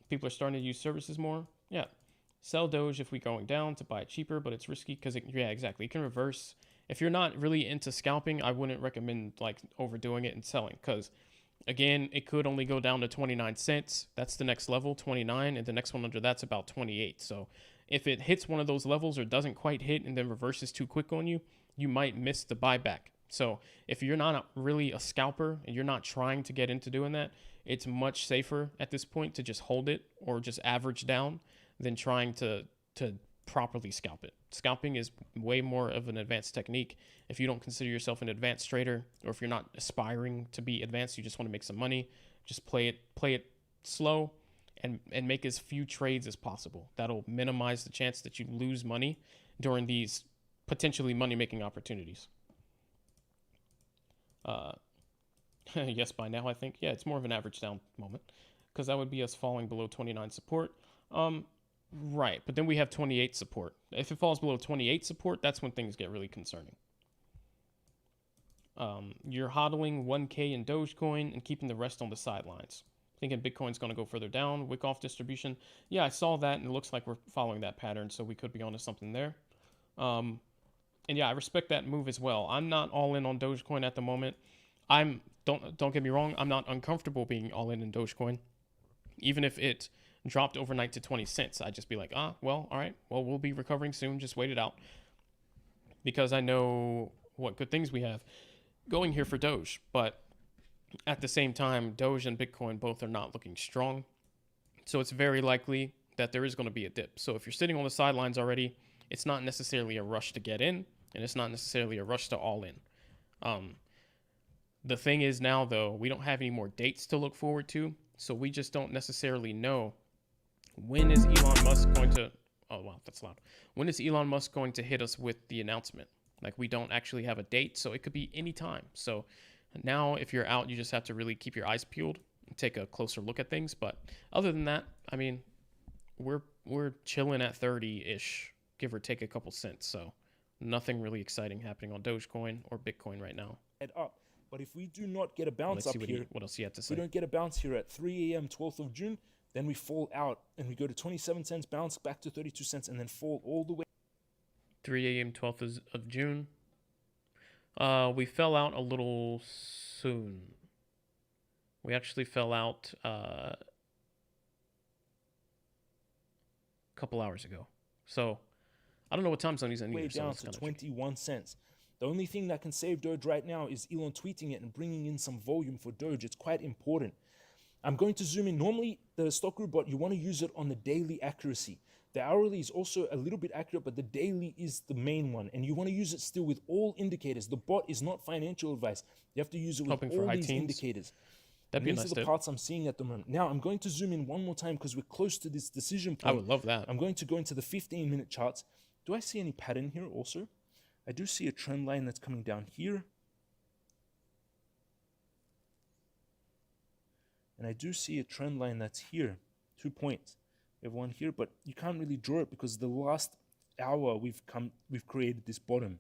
People are starting to use services more. Yeah. Sell Doge if we're going down to buy it cheaper, but it's risky because, yeah, exactly. It can reverse if you're not really into scalping, I wouldn't recommend like overdoing it and selling, because again, it could only go down to 29 cents. That's the next level, 29, and the next one under that's about 28. So if it hits one of those levels or doesn't quite hit and then reverses too quick on you, you might miss the buyback. So if you're not really a scalper and you're not trying to get into doing that, it's much safer at this point to just hold it or just average down than trying to properly scalp it. Scalping is way more of an advanced technique. If you don't consider yourself an advanced trader, or if you're not aspiring to be advanced, you just want to make some money, just play it slow and make as few trades as possible. That'll minimize the chance that you lose money during these potentially money-making opportunities. Yes, by now I think. Yeah, it's more of an average down moment, because that would be us falling below 29 support. Right, but then we have 28 support. If it falls below 28 support, that's when things get really concerning. You're hodling 1K in Dogecoin and keeping the rest on the sidelines. Thinking Bitcoin's going to go further down, wick off distribution. Yeah, I saw that, and it looks like we're following that pattern, so we could be onto something there. And yeah, I respect that move as well. I'm not all in on Dogecoin at the moment. Don't get me wrong, I'm not uncomfortable being all in Dogecoin. Even if it dropped overnight to 20 cents, I'd just be like, well, all right, well, we'll be recovering soon, just wait it out, because I know what good things we have going here for Doge. But at the same time, Doge and Bitcoin both are not looking strong, so it's very likely that there is going to be a dip. So if you're sitting on the sidelines already, it's not necessarily a rush to get in, and it's not necessarily a rush to all in. The thing is now, though, we don't have any more dates to look forward to, so we just don't necessarily know when is Elon Musk going to, oh wow, that's loud. When is Elon Musk going to hit us with the announcement? Like, we don't actually have a date, so it could be any time. So now if you're out, you just have to really keep your eyes peeled and take a closer look at things. But other than that, I mean, we're chilling at 30-ish, give or take a couple cents. So nothing really exciting happening on Dogecoin or Bitcoin right now. Head up. But if we do not get a bounce up here, what else you had to if say? we don't get a bounce here at 3 a.m. 12th of June, then we fall out and we go to 27 cents, bounce back to 32 cents, and then fall all the way. 3 a.m. 12th of June. We fell out a little soon. We actually fell out a couple hours ago. So I don't know what time zone he's in. Way down to 21 cents. The only thing that can save Doge right now is Elon tweeting it and bringing in some volume for Doge. It's quite important. I'm going to zoom in. Normally, the stock group bot, you want to use it on the daily accuracy. The hourly is also a little bit accurate, but the daily is the main one. And you want to use it still with all indicators. The bot is not financial advice. You have to use it with all these indicators. That'd be these nice are the parts I'm seeing at the moment. Now, I'm going to zoom in one more time because we're close to this decision point. I would love that. I'm going to go into the 15-minute charts. Do I see any pattern here also? I do see a trend line that's coming down here. And I do see a trend line that's here, 2 points. We have one here, but you can't really draw it because the last hour we've created this bottom.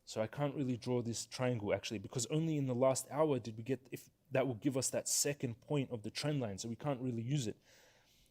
So I can't really draw this triangle actually, because only in the last hour did we get, if that will give us that second point of the trend line. So we can't really use it.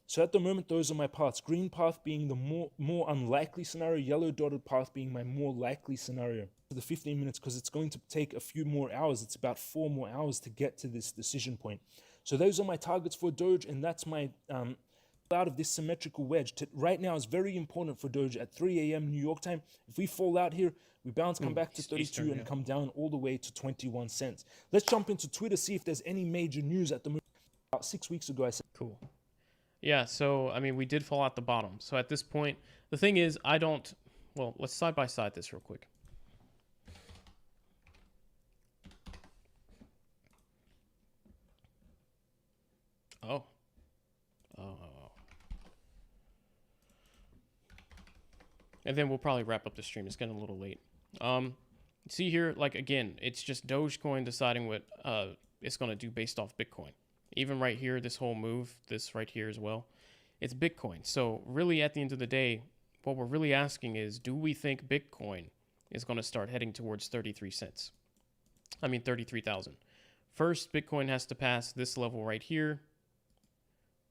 So at the moment, those are my paths. Green path being the more unlikely scenario, yellow dotted path being my more likely scenario. For the 15 minutes, because it's going to take a few more hours. It's about 4 more hours to get to this decision point. So those are my targets for Doge, and that's my out of this symmetrical wedge. Right now is very important for Doge at 3 a.m. New York time. If we fall out here, we bounce, come back to 32 Eastern, and come down all the way to 21 cents. Let's jump into Twitter, see if there's any major news at the moment. About 6 weeks ago, I said. Cool. Yeah, so, I mean, we did fall out the bottom. So at this point, the thing is, well, let's side by side this real quick. Oh. And then we'll probably wrap up the stream. It's getting a little late. See here, like, again, it's just Dogecoin deciding what it's going to do based off Bitcoin. Even right here, this whole move, this right here as well, it's Bitcoin. So really, at the end of the day, what we're really asking is, do we think Bitcoin is going to start heading towards 33 cents? I mean, 33,000. First, Bitcoin has to pass this level right here.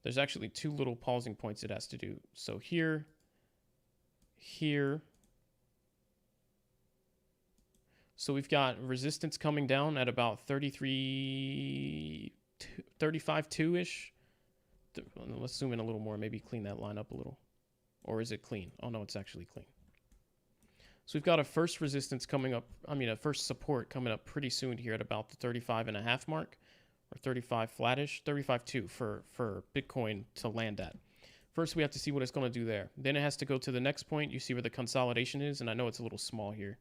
There's actually 2 little pausing points it has to do. So here, So we've got resistance coming down at about 33, 35.2-ish. Let's zoom in a little more, maybe clean that line up a little. Or is it clean? Oh no, it's actually clean. So we've got a first resistance coming up, a first support coming up pretty soon here at about the 35.5 mark, or 35 flattish, 35.2 for Bitcoin to land at. First, we have to see what it's going to do there. Then it has to go to the next point. You see where the consolidation is, and I know it's a little small here.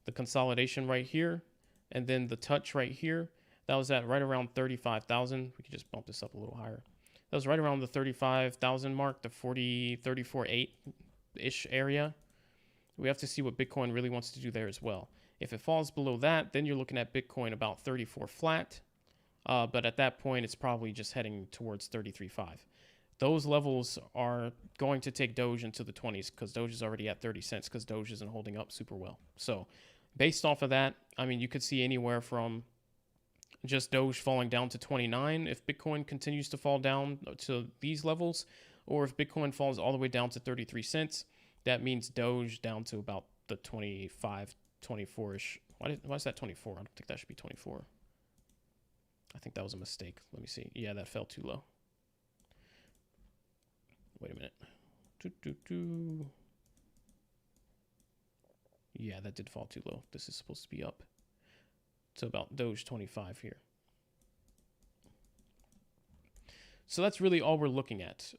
The consolidation right here, and then the touch right here. That was at right around 35,000. We could just bump this up a little higher. That was right around the 35,000 mark, the 34.8-ish area. We have to see what Bitcoin really wants to do there as well. If it falls below that, then you're looking at Bitcoin about 34 flat. But at that point, it's probably just heading towards 33.5. Those levels are going to take Doge into the 20s because Doge is already at 30 cents because Doge isn't holding up super well. So based off of that, you could see anywhere from just Doge falling down to 29 if Bitcoin continues to fall down to these levels, or if Bitcoin falls all the way down to 33 cents, that means Doge down to about the 25, 24-ish. Why is that 24? I don't think that should be 24. I think that was a mistake. Let me see. Yeah, that fell too low. Wait a minute. Yeah, that did fall too low. This is supposed to be up to about Doge 25 here. So that's really all we're looking at.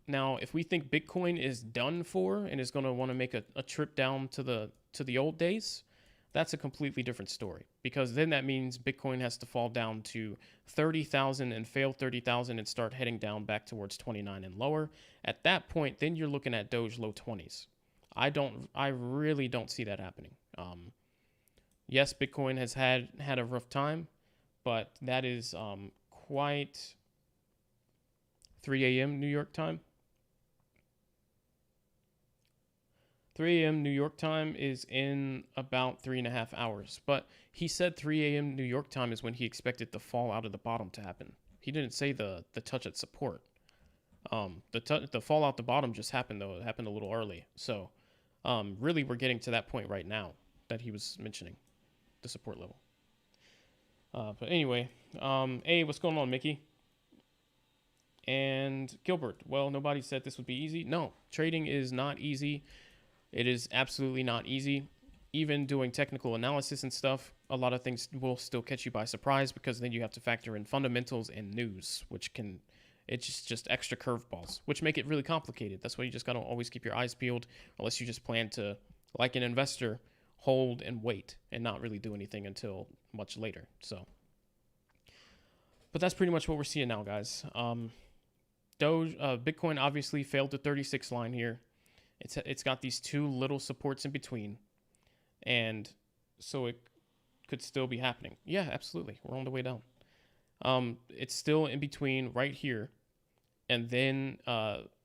Now, if we think Bitcoin is done for and is going to want to make a trip down to the old days, that's a completely different story, because then that means Bitcoin has to fall down to 30,000 and fail 30,000 and start heading down back towards 29 and lower. At that point, then you're looking at Doge low 20s. I really don't see that happening. Yes, Bitcoin has had a rough time, but that is quite 3 a.m. New York time. 3 a.m. New York time is in about 3.5 hours. But he said 3 a.m. New York time is when he expected the fall out of the bottom to happen. He didn't say the touch at support. The fall out the bottom just happened, though. It happened a little early. So really, we're getting to that point right now that he was mentioning, the support level. But anyway, hey, what's going on, Mickey? And Gilbert, well, nobody said this would be easy. No, trading is not easy. It is absolutely not easy. Even doing technical analysis and stuff, a lot of things will still catch you by surprise, because then you have to factor in fundamentals and news, it's just extra curveballs, which make it really complicated. That's why you just got to always keep your eyes peeled, unless you just plan to, like an investor, hold and wait and not really do anything until much later. So, but that's pretty much what we're seeing now, guys. Bitcoin obviously failed the 36 line here. It's got these two little supports in between, and so it could still be happening. Yeah, absolutely. We're on the way down. It's still in between right here, and then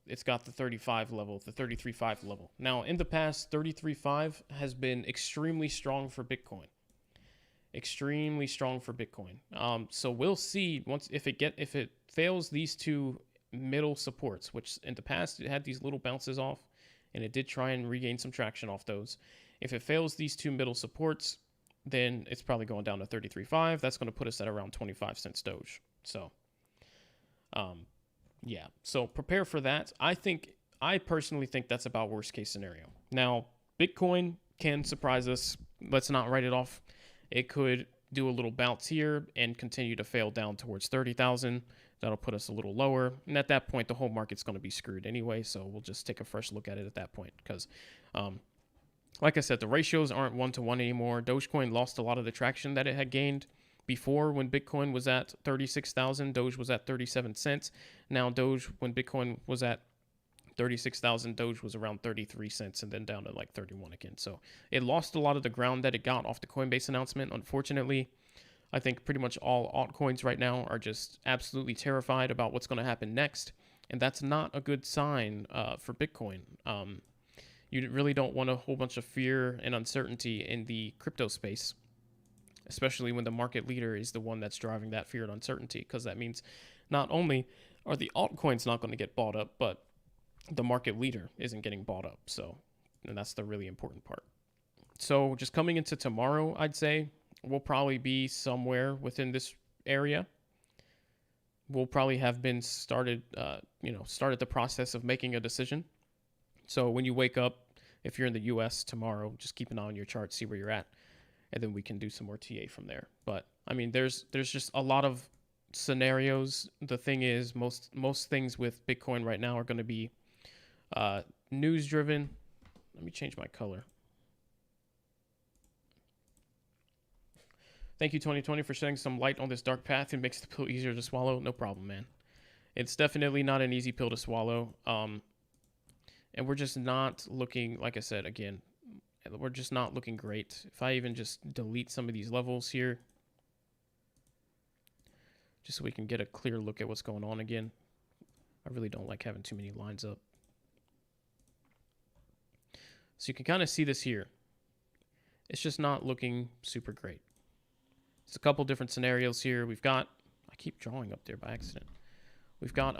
it's got the 35 level, the 33.5 level. Now, in the past, 33.5 has been extremely strong for Bitcoin. Extremely strong for Bitcoin. So we'll see if it fails these two middle supports, which in the past it had these little bounces off, and it did try and regain some traction off those. If it fails these two middle supports, then it's probably going down to 33.5. That's going to put us at around 25 cents Doge. So, yeah. So prepare for that. I personally think that's about worst case scenario. Now, Bitcoin can surprise us. Let's not write it off. It could do a little bounce here and continue to fail down towards 30,000. That'll put us a little lower. And at that point, the whole market's going to be screwed anyway. So we'll just take a fresh look at it at that point. Because, like I said, the ratios aren't 1-to-1 anymore. Dogecoin lost a lot of the traction that it had gained before, when Bitcoin was at 36,000. Doge was at 37 cents. Now Doge, when Bitcoin was at 36,000, Doge was around 33 cents and then down to like 31 again. So it lost a lot of the ground that it got off the Coinbase announcement, unfortunately. I think pretty much all altcoins right now are just absolutely terrified about what's going to happen next. And that's not a good sign for Bitcoin. You really don't want a whole bunch of fear and uncertainty in the crypto space, especially when the market leader is the one that's driving that fear and uncertainty, because that means not only are the altcoins not going to get bought up, but the market leader isn't getting bought up. So, and that's the really important part. So just coming into tomorrow, I'd say we'll probably be somewhere within this area. We'll probably have been started the process of making a decision. So when you wake up, if you're in the US tomorrow, just keep an eye on your chart, see where you're at, and then we can do some more TA from there. But I mean, there's just a lot of scenarios. The thing is, most things with Bitcoin right now are going to be news driven. Let me change my color. Thank you, 2020, for shedding some light on this dark path. It makes the pill easier to swallow. No problem, man. It's definitely not an easy pill to swallow. And we're just not looking, like I said, again, we're just not looking great. If I even just delete some of these levels here, just so we can get a clear look at what's going on again. I really don't like having too many lines up. So you can kind of see this here. It's just not looking super great. There's a couple different scenarios here. We've got, I keep drawing up there by accident. We've got,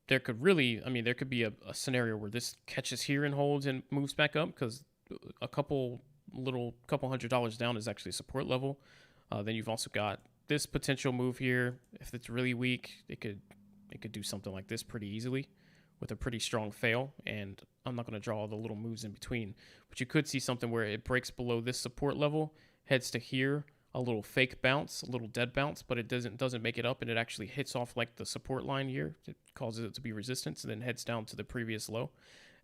there could be a scenario where this catches here and holds and moves back up, because a couple $100 down is actually a support level. Then you've also got this potential move here. If it's really weak, it could do something like this pretty easily with a pretty strong fail. And I'm not going to draw all the little moves in between, but you could see something where it breaks below this support level, heads to here, a little fake bounce, a little dead bounce, but it doesn't make it up, and it actually hits off like the support line here. It causes it to be resistance, and then heads down to the previous low.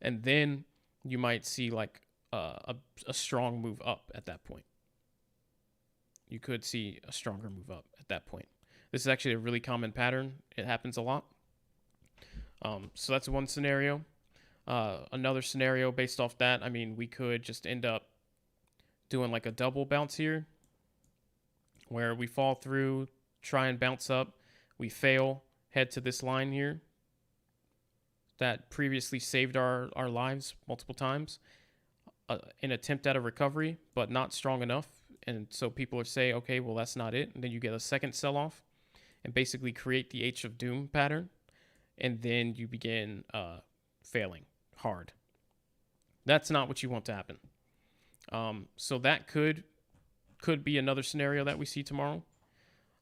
And then you might see like a strong move up at that point. You could see a stronger move up at that point. This is actually a really common pattern. It happens a lot. So that's one scenario. Another scenario based off that, I mean, we could just end up doing like a double bounce here, where we fall through, try and bounce up, we fail, head to this line here that previously saved our lives multiple times, an attempt at a recovery, but not strong enough. And so people are saying, okay, well, that's not it. And then you get a second sell-off and basically create the H of Doom pattern. And then you begin failing hard. That's not what you want to happen. So that could be another scenario that we see tomorrow.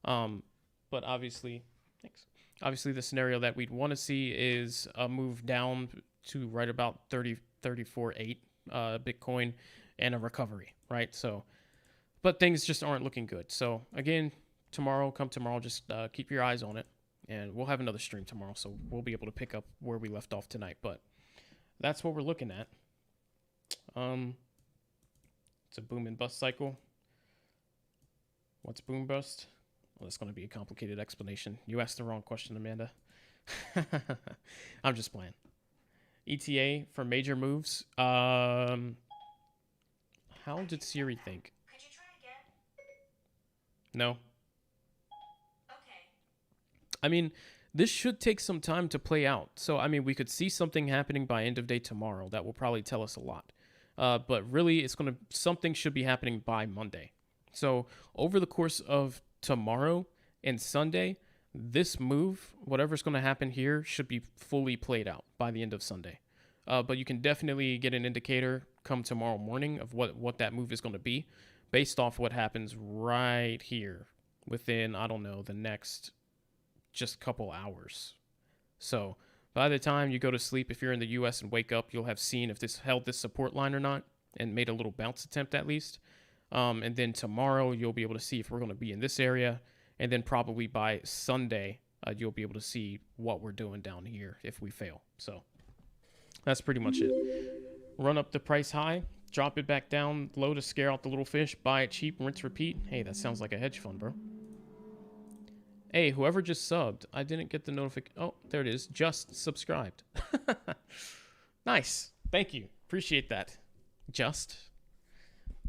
But obviously, the scenario that we'd want to see is a move down to right about 34.8 Bitcoin and a recovery, right? So, but things just aren't looking good. So again, come tomorrow, just keep your eyes on it, and we'll have another stream tomorrow, so we'll be able to pick up where we left off tonight. But that's what we're looking at. It's a boom and bust cycle. What's boom bust? Well, that's going to be a complicated explanation. You asked the wrong question, Amanda. I'm just playing. ETA for major moves. How did Siri think? Could you try again? No. Okay. I mean, this should take some time to play out. So, I mean, we could see something happening by end of day tomorrow. That will probably tell us a lot. But really, something should be happening by Monday. So, over the course of tomorrow and Sunday, this move, whatever's going to happen here, should be fully played out by the end of Sunday. But you can definitely get an indicator come tomorrow morning of what that move is going to be based off what happens right here within, I don't know, the next just couple hours. So by the time you go to sleep, if you're in the US and wake up, you'll have seen if this held this support line or not and made a little bounce attempt at least. And then tomorrow you'll be able to see if we're going to be in this area. And then probably by Sunday, you'll be able to see what we're doing down here if we fail. So that's pretty much it. Run up the price high, drop it back down low to scare out the little fish, buy it cheap, rinse, repeat. Hey, that sounds like a hedge fund, bro. Hey, whoever just subbed, I didn't get the notification. Oh, there it is. Just subscribed. Nice. Thank you. Appreciate that. Just.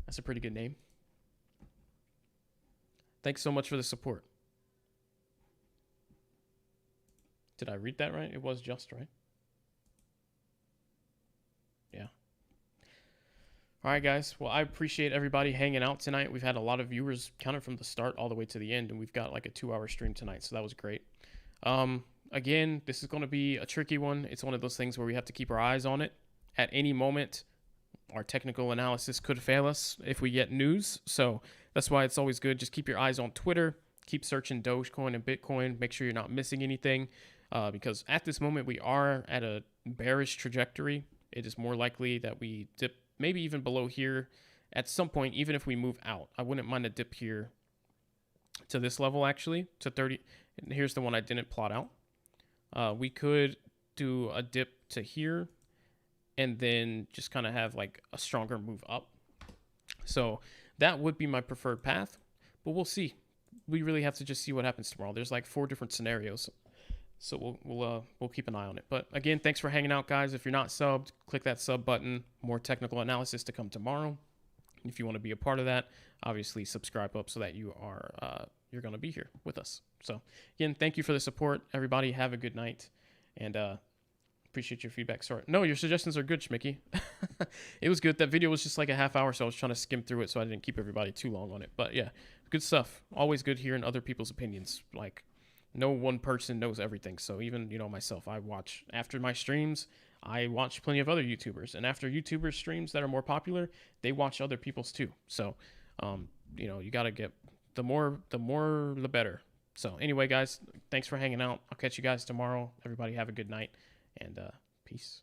That's a pretty good name. Thanks so much for the support. Did I read that right? It was just, right? Yeah. All right, guys. Well, I appreciate everybody hanging out tonight. We've had a lot of viewers counted from the start all the way to the end, and we've got like a 2-hour stream tonight, so that was great. Again, this is going to be a tricky one. It's one of those things where we have to keep our eyes on it. At any moment, our technical analysis could fail us if we get news. So that's why it's always good. Just keep your eyes on Twitter. Keep searching Dogecoin and Bitcoin. Make sure you're not missing anything, because at this moment we are at a bearish trajectory. It is more likely that we dip maybe even below here at some point, even if we move out. I wouldn't mind a dip here to this level, actually, to 30. And here's the one I didn't plot out. We could do a dip to here and then just kind of have like a stronger move up. So that would be my preferred path, but we'll see. We really have to just see what happens tomorrow. There's like 4 different scenarios. So we'll keep an eye on it. But again, thanks for hanging out, guys. If you're not subbed, click that sub button. More technical analysis to come tomorrow. If you want to be a part of that, obviously subscribe up so that you are you're going to be here with us. So again, thank you for the support, everybody. Have a good night, and appreciate your feedback. Sorry, no, your suggestions are good, Schmicky. It was good. That video was just like a half hour, so I was trying to skim through it, so I didn't keep everybody too long on it. But yeah, good stuff. Always good hearing other people's opinions. Like, no one person knows everything. So even, myself, I watch after my streams, I watch plenty of other YouTubers, and after YouTubers streams that are more popular, they watch other people's too. So, you got to get the more, the better. So anyway, guys, thanks for hanging out. I'll catch you guys tomorrow. Everybody have a good night, and peace.